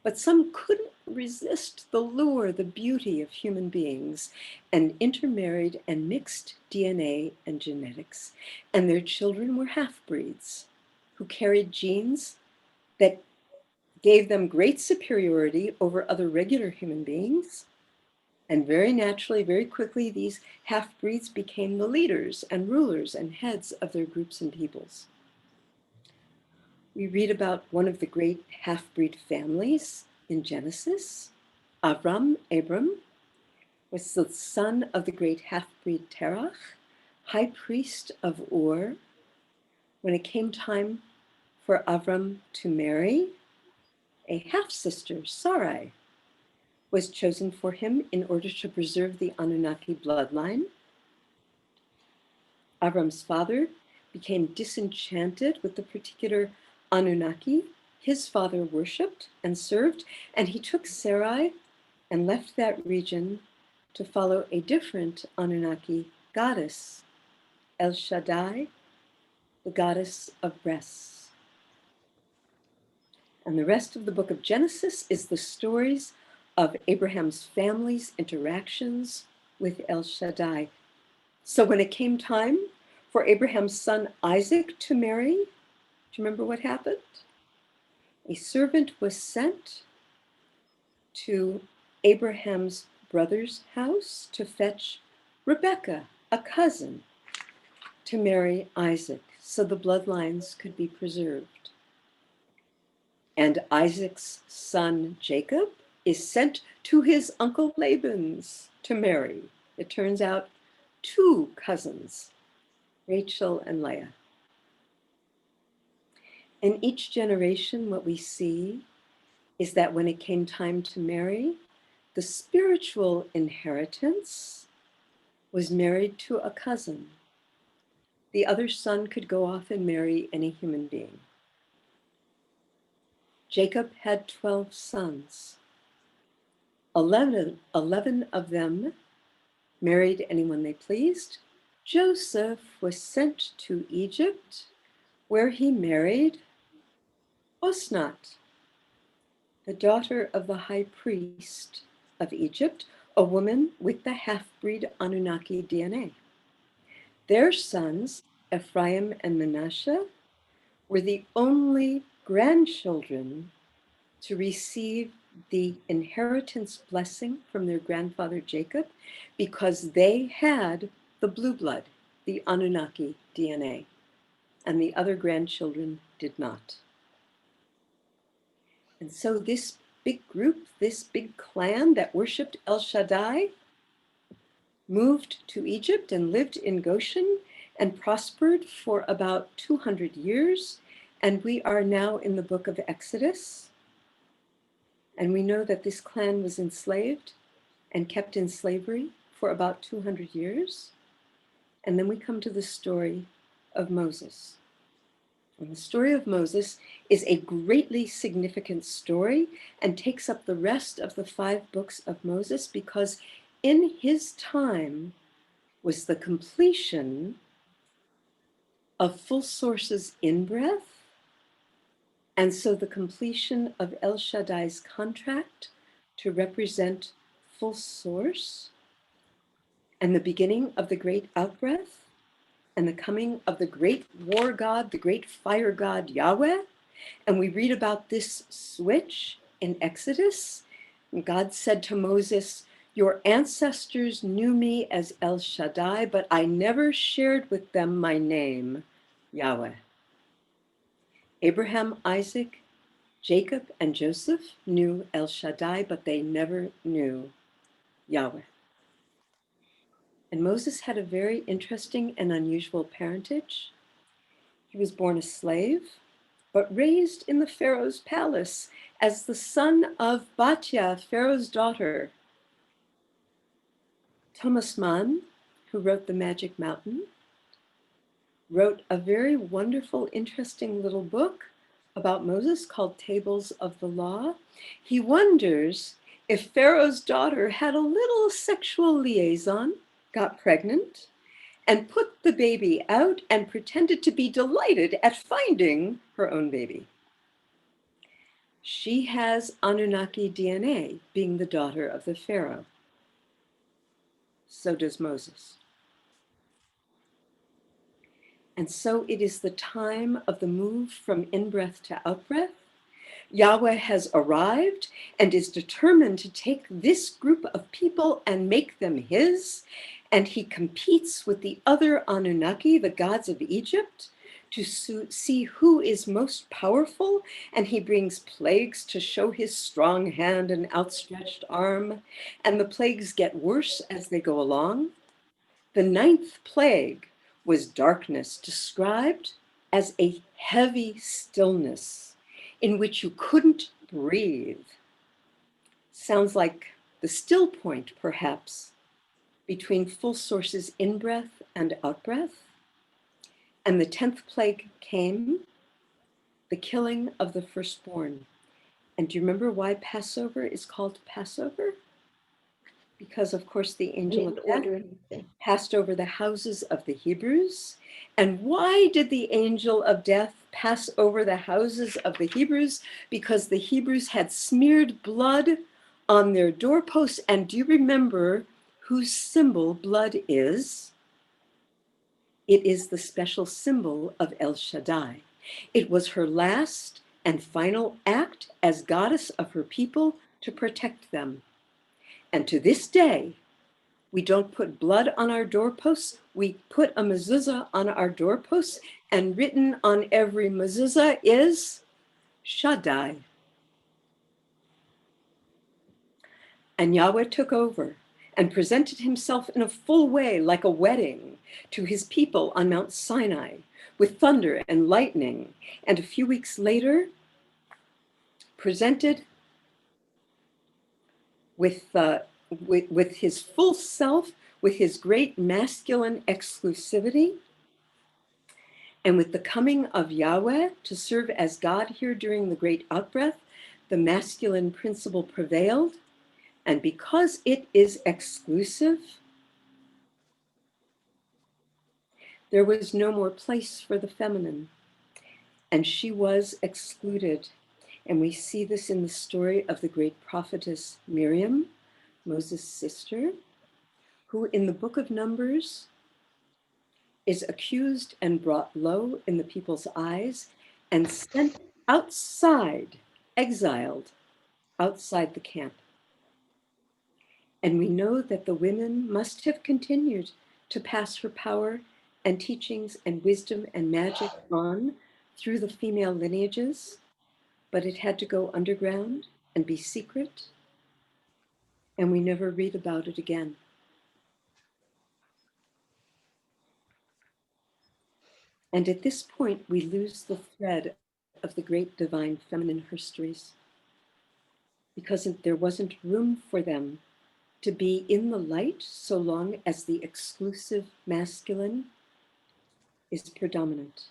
But some couldn't resist the lure, the beauty of human beings, and intermarried and mixed DNA and genetics. And their children were half-breeds who carried genes that gave them great superiority over other regular human beings. And very naturally, very quickly, these half-breeds became the leaders and rulers and heads of their groups and peoples. We read about one of the great half-breed families in Genesis. Abram was the son of the great half-breed Terach, high priest of Ur. When it came time for Abram to marry, a half-sister, Sarai, was chosen for him in order to preserve the Anunnaki bloodline. Abram's father became disenchanted with the particular Anunnaki his father worshipped and served, and he took Sarai and left that region to follow a different Anunnaki goddess, El Shaddai, the goddess of breasts. And the rest of the book of Genesis is the stories of Abraham's family's interactions with El Shaddai. So when it came time for Abraham's son Isaac to marry, do you remember what happened? A servant was sent to Abraham's brother's house to fetch Rebekah, a cousin, to marry Isaac so the bloodlines could be preserved. And Isaac's son Jacob is sent to his uncle Laban's to marry. It turns out 2 cousins, Rachel and Leah. In each generation, what we see is that when it came time to marry, the spiritual inheritance was married to a cousin. The other son could go off and marry any human being. Jacob had 12 sons. 11 of them married anyone they pleased. Joseph was sent to Egypt, where he married Osnat, the daughter of the high priest of Egypt, a woman with the half-breed Anunnaki DNA. Their sons, Ephraim and Manasseh, were the only grandchildren to receive the inheritance blessing from their grandfather Jacob because they had the blue blood, the Anunnaki DNA, and the other grandchildren did not. And so this big group, this big clan that worshiped El Shaddai, moved to Egypt and lived in Goshen and prospered for about 200 years. And we are now in the book of Exodus. And we know that this clan was enslaved and kept in slavery for about 200 years. And then we come to the story of Moses. And the story of Moses is a greatly significant story and takes up the rest of the 5 books of Moses because in his time was the completion of Full Source's in-breath, and so the completion of El Shaddai's contract to represent Full Source, and the beginning of the great out-breath, and the coming of the great war god, the great fire god Yahweh. And we read about this switch in Exodus. And God said to Moses, "Your ancestors knew me as El Shaddai, but I never shared with them my name, Yahweh." Abraham, Isaac, Jacob, and Joseph knew El Shaddai, but they never knew Yahweh. And Moses had a very interesting and unusual parentage. He was born a slave, but raised in the Pharaoh's palace as the son of Batya, Pharaoh's daughter. Thomas Mann, who wrote The Magic Mountain, wrote a very wonderful, interesting little book about Moses called Tables of the Law. He wonders if Pharaoh's daughter had a little sexual liaison, got pregnant, and put the baby out and pretended to be delighted at finding her own baby. She has Anunnaki DNA, being the daughter of the Pharaoh. So does Moses. And so it is the time of the move from in-breath to out-breath. Yahweh has arrived and is determined to take this group of people and make them his. And he competes with the other Anunnaki, the gods of Egypt, to see who is most powerful. And he brings plagues to show his strong hand and outstretched arm. And the plagues get worse as they go along. The 9th plague was darkness, described as a heavy stillness in which you couldn't breathe. Sounds like the still point, perhaps, between Full Source's in-breath and out-breath. And the 10th plague came, the killing of the firstborn. And do you remember why Passover is called Passover? Because, of course, the angel of death passed over the houses of the Hebrews. And why did the angel of death pass over the houses of the Hebrews? Because the Hebrews had smeared blood on their doorposts. And do you remember whose symbol blood is? It is the special symbol of El Shaddai. It was her last and final act as goddess of her people to protect them. And to this day, we don't put blood on our doorposts. We put a mezuzah on our doorposts, and written on every mezuzah is Shaddai. And Yahweh took over and presented himself in a full way, like a wedding, to his people on Mount Sinai, with thunder and lightning, and a few weeks later, presented with his full self, with his great masculine exclusivity, and with the coming of Yahweh to serve as God here during the great outbreath, the masculine principle prevailed. And because it is exclusive, there was no more place for the feminine, and she was excluded. And we see this in the story of the great prophetess Miriam, Moses' sister, who in the book of Numbers is accused and brought low in the people's eyes and sent outside, exiled outside the camp. And we know that the women must have continued to pass her power and teachings and wisdom and magic on through the female lineages, but it had to go underground and be secret, and we never read about it again. And at this point, we lose the thread of the great divine feminine herstories, because there wasn't room for them to be in the light so long as the exclusive masculine is predominant.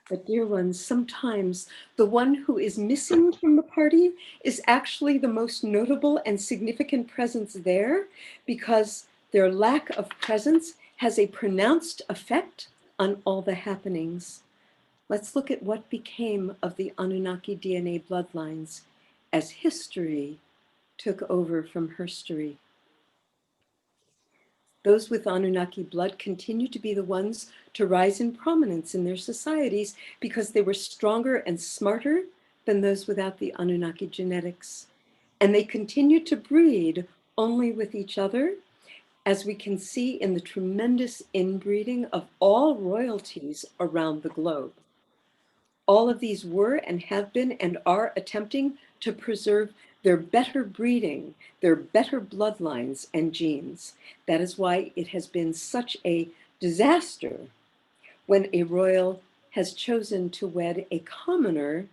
But dear ones, sometimes the one who is missing from the party is actually the most notable and significant presence there, because their lack of presence has a pronounced effect on all the happenings. Let's look at what became of the Anunnaki DNA bloodlines as history took over from herstory. Those with Anunnaki blood continue to be the ones to rise in prominence in their societies because they were stronger and smarter than those without the Anunnaki genetics. And they continue to breed only with each other, as we can see in the tremendous inbreeding of all royalties around the globe. All of these were and have been and are attempting to preserve their better breeding, their better bloodlines and genes. That is why it has been such a disaster when a royal has chosen to wed a commoner,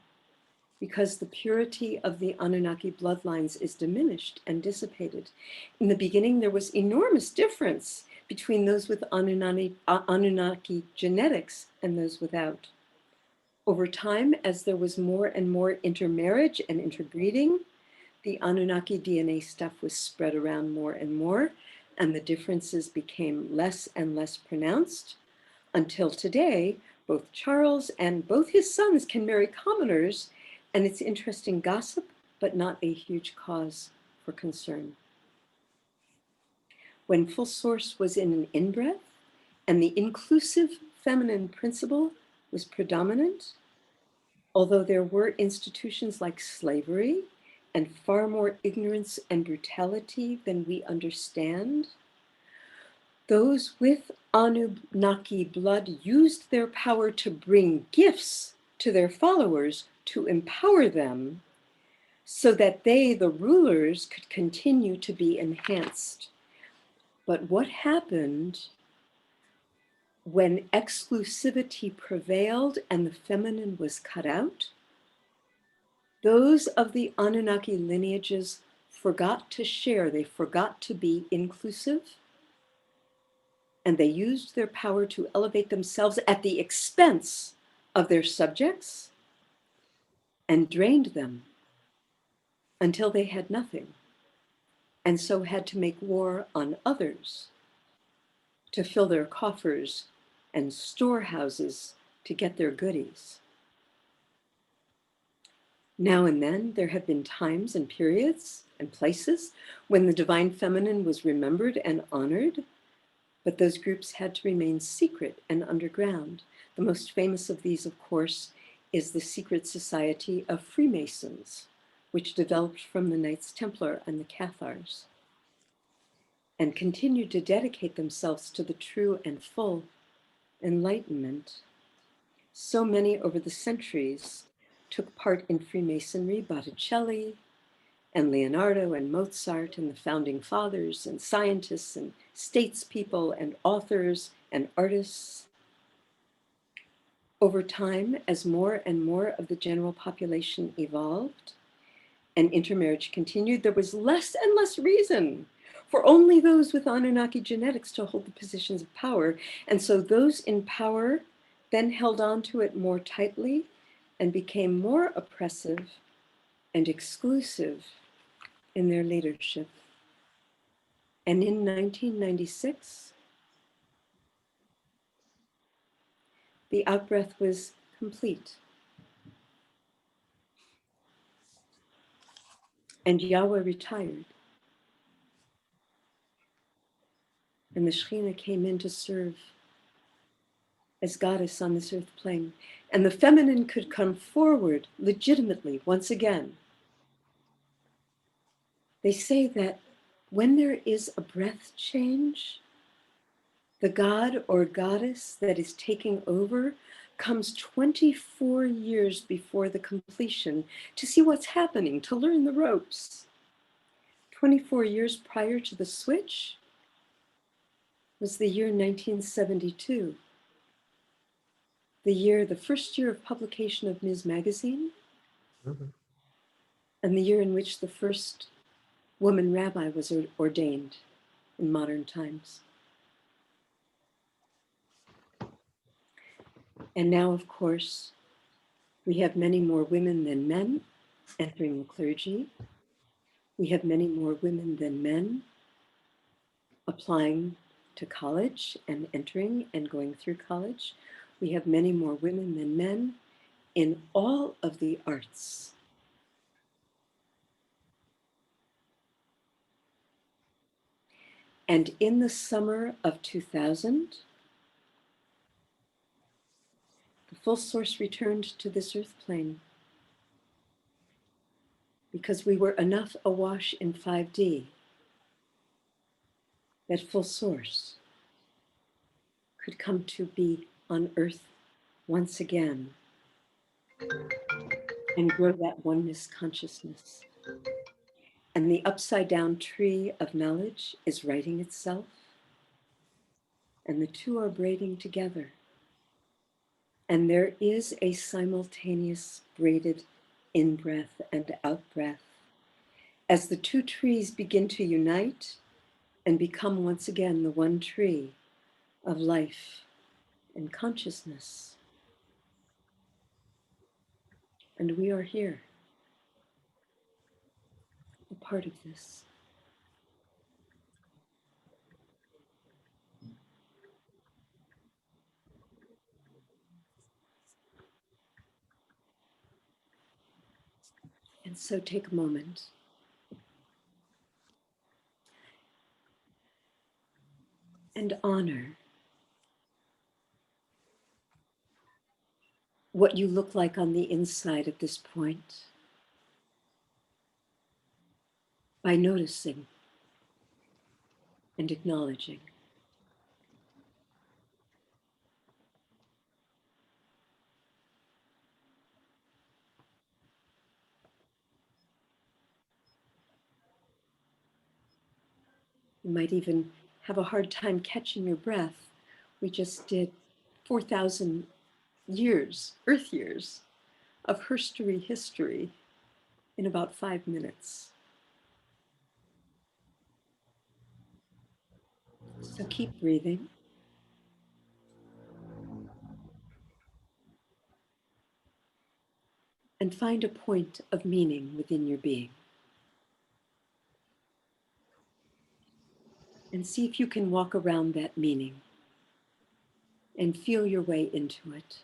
because the purity of the Anunnaki bloodlines is diminished and dissipated. In the beginning, there was enormous difference between those with Anunnaki genetics and those without. Over time, as there was more and more intermarriage and interbreeding, the Anunnaki DNA stuff was spread around more and more, and the differences became less and less pronounced, until today, both Charles and both his sons can marry commoners, and it's interesting gossip, but not a huge cause for concern. When full source was in an inbreath, and the inclusive feminine principle was predominant, although there were institutions like slavery and far more ignorance and brutality than we understand, those with Anunnaki blood used their power to bring gifts to their followers to empower them so that they, the rulers, could continue to be enhanced. But what happened when exclusivity prevailed and the feminine was cut out? Those of the Anunnaki lineages forgot to share, they forgot to be inclusive, and they used their power to elevate themselves at the expense of their subjects and drained them until they had nothing, and so had to make war on others to fill their coffers and storehouses to get their goodies. Now and then, there have been times and periods and places when the divine feminine was remembered and honored, but those groups had to remain secret and underground. The most famous of these, of course, is the secret society of Freemasons, which developed from the Knights Templar and the Cathars, and continued to dedicate themselves to the true and full enlightenment. So many over the centuries took part in Freemasonry, Botticelli, and Leonardo and Mozart and the founding fathers and scientists and statespeople and authors and artists. Over time, as more and more of the general population evolved and intermarriage continued, there was less and less reason for only those with Anunnaki genetics to hold the positions of power. And so those in power then held on to it more tightly and became more oppressive and exclusive in their leadership. And in 1996, the outbreath was complete. And Yahweh retired. And the Shekhinah came in to serve as goddess on this earth plane. And the feminine could come forward legitimately once again. They say that when there is a breath change, the god or goddess that is taking over comes 24 years before the completion to see what's happening, to learn the ropes. 24 years prior to the switch was the year 1972, the first year of publication of Ms. Magazine, and the year in which the first woman rabbi was ordained in modern times. And now, of course, we have many more women than men entering the clergy. We have many more women than men applying to college and entering and going through college. We have many more women than men in all of the arts. And in the summer of 2000, the full source returned to this earth plane because we were enough awash in 5D that full source could come to be on earth once again and grow that oneness consciousness. And the upside down tree of knowledge is writing itself, and the two are braiding together. And there is a simultaneous braided in-breath and out-breath as the two trees begin to unite and become once again the one tree of life and consciousness. And we are here, a part of this. And so take a moment and honor what you look like on the inside at this point by noticing and acknowledging. You might even have a hard time catching your breath. We just did 4,000 years, Earth years, of Herstory history in about 5 minutes. So keep breathing. And find a point of meaning within your being. And see if you can walk around that meaning and feel your way into it.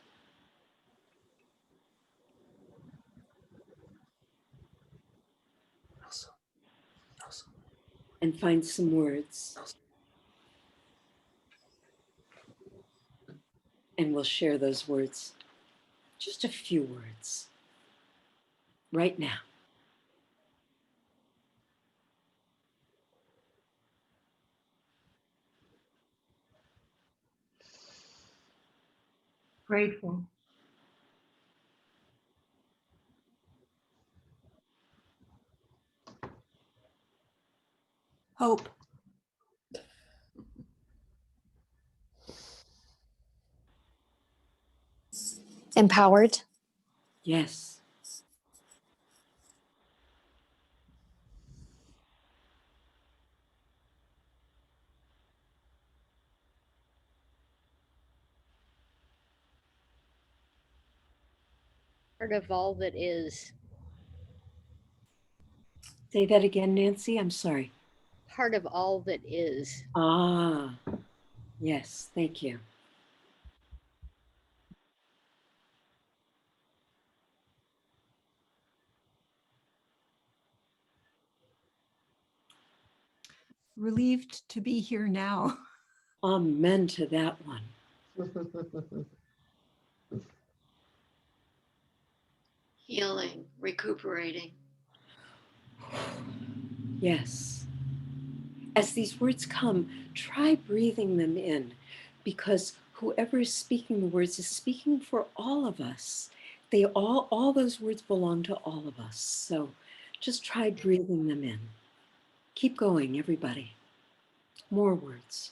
And find some words. And we'll share those words, just a few words, right now. Grateful. Hope. Empowered. Yes. Part of all that is. Say that again, Nancy. I'm sorry. Part of all that is. Ah, yes. Thank you. Relieved to be here now. Amen to that one. Healing, recuperating. Yes. As these words come, try breathing them in, because whoever is speaking the words is speaking for all of us. They all those words belong to all of us. So just try breathing them in. Keep going, everybody. More words.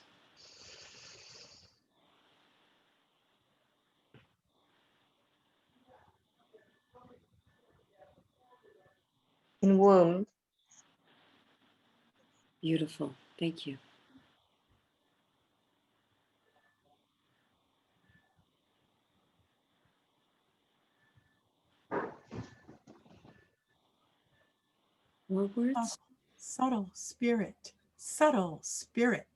In womb. Beautiful. Thank you. More words? Subtle spirit. Subtle spirit.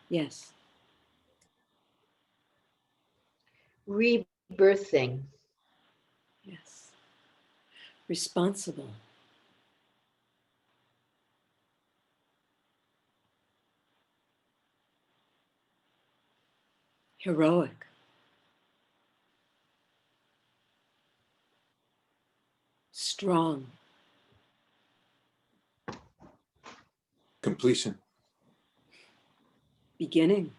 Yes. Rebirthing. Yes. Responsible. Heroic. Strong. Completion. Beginning.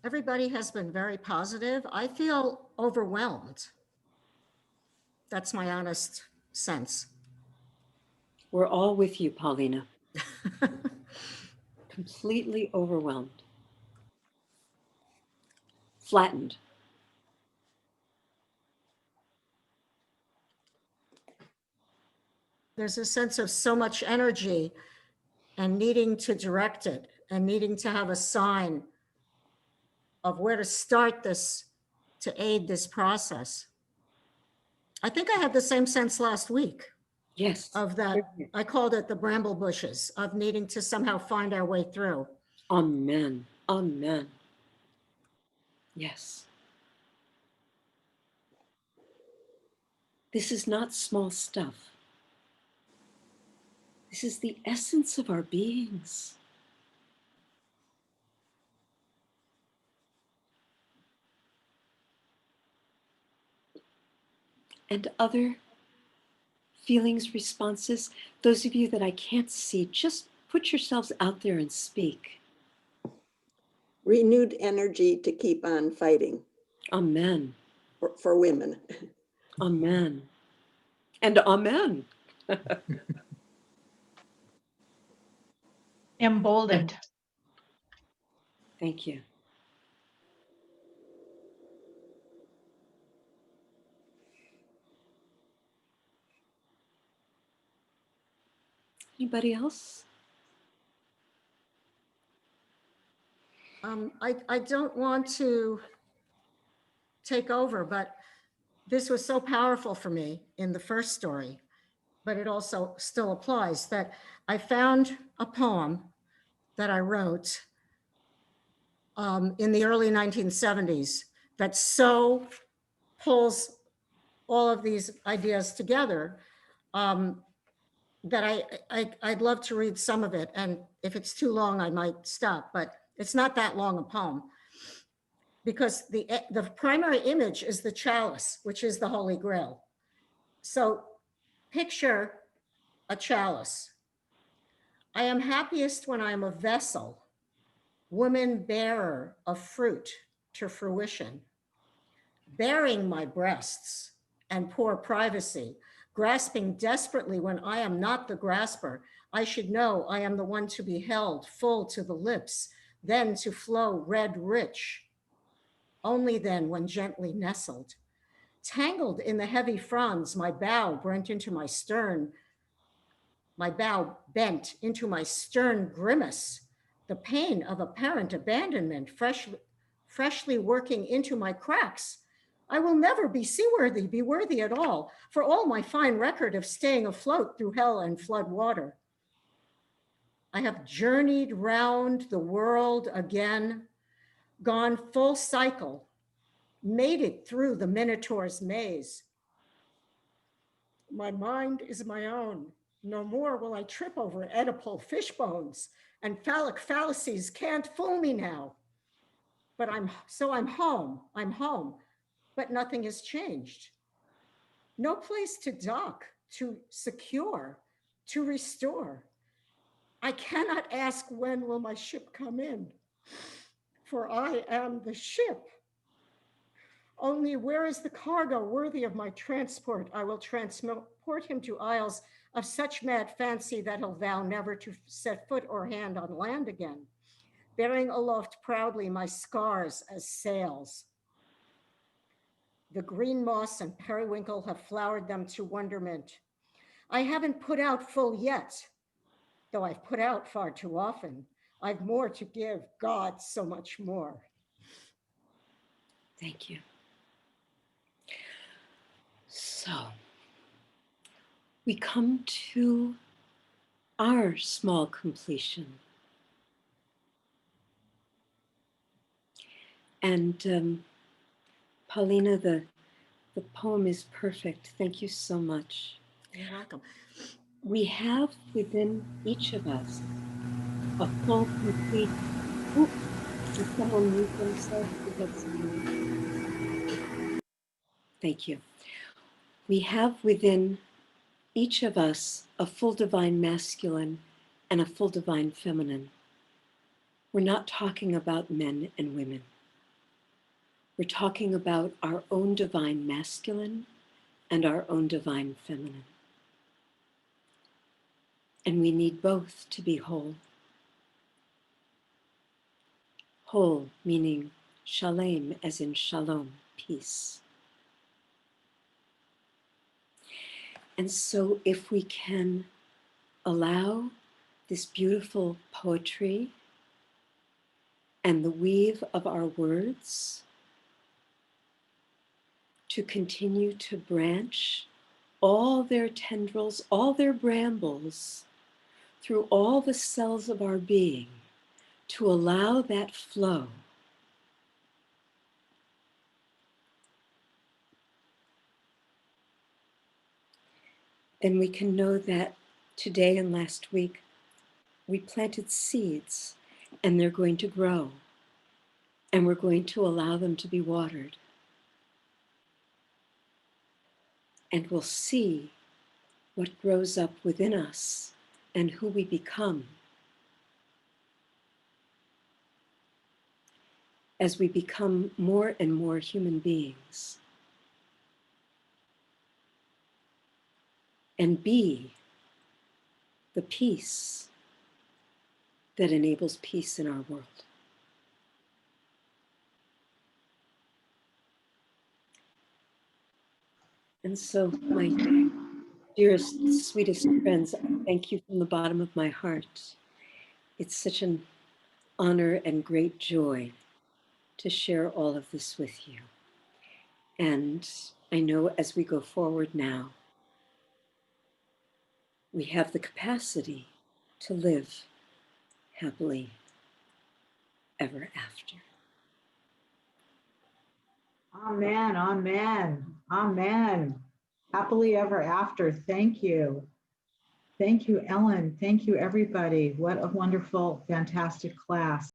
Everybody has been very positive. I feel overwhelmed. That's my honest sense. We're all with you, Paulina. Completely overwhelmed. Flattened. There's a sense of so much energy and needing to direct it and needing to have a sign of where to start this to aid this process. I think I had the same sense last week. Yes. Of that, I called it the bramble bushes, of needing to somehow find our way through. Amen. Amen. Yes. This is not small stuff. This is the essence of our beings. And other feelings, responses, those of you that I can't see, just put yourselves out there and speak. Renewed energy to keep on fighting. Amen. For women. Amen. And amen. Emboldened. Thank you. Anybody else? I don't want to take over, but this was so powerful for me in the first story, but it also still applies that I found a poem that I wrote in the early 1970s that so pulls all of these ideas together that I'd love to read some of it. And if it's too long, I might stop, but it's not that long a poem. Because the primary image is the chalice, which is the Holy Grail. So picture a chalice. I am happiest when I am a vessel woman bearer of fruit to fruition, bearing my breasts and poor privacy, grasping desperately when I am not the grasper. I should know I am the one to be held full to the lips, then to flow red rich. Only then when gently nestled, tangled in the heavy fronds, my bow bent into my stern, grimace, the pain of apparent abandonment freshly working into my cracks. I will never be seaworthy, be worthy at all, for all my fine record of staying afloat through hell and flood water. I have journeyed round the world again, gone full cycle, made it through the Minotaur's maze. My mind is my own. No more will I trip over Oedipal fish bones, and phallic fallacies can't fool me now. But I'm home, but nothing has changed. No place to dock, to secure, to restore. I cannot ask when will my ship come in, for I am the ship. Only where is the cargo worthy of my transport? I will transport him to isles of such mad fancy that he'll vow never to set foot or hand on land again, bearing aloft proudly my scars as sails. The green moss and periwinkle have flowered them to wonderment. I haven't put out full yet, though I've put out far too often. I've more to give, God so much more. Thank you. So we come to our small completion. And Paulina, the poem is perfect. Thank you so much. You're welcome. We have within each of us a full, complete, did someone mute themselves? Thank you. We have within each of us a full divine masculine and a full divine feminine. We're not talking about men and women. We're talking about our own divine masculine and our own divine feminine. And we need both to be whole. Whole meaning shalem, as in shalom, peace. And so if we can allow this beautiful poetry and the weave of our words to continue to branch all their tendrils, all their brambles through all the cells of our being, to allow that flow, then we can know that today and last week we planted seeds and they're going to grow and we're going to allow them to be watered. And we'll see what grows up within us and who we become as we become more and more human beings and be the peace that enables peace in our world. And so, my dearest, sweetest friends, thank you from the bottom of my heart. It's such an honor and great joy to share all of this with you. And I know as we go forward now, we have the capacity to live happily ever after. Amen, amen, amen. Happily ever after. Thank you. Thank you, Ellen. Thank you, everybody. What a wonderful, fantastic class.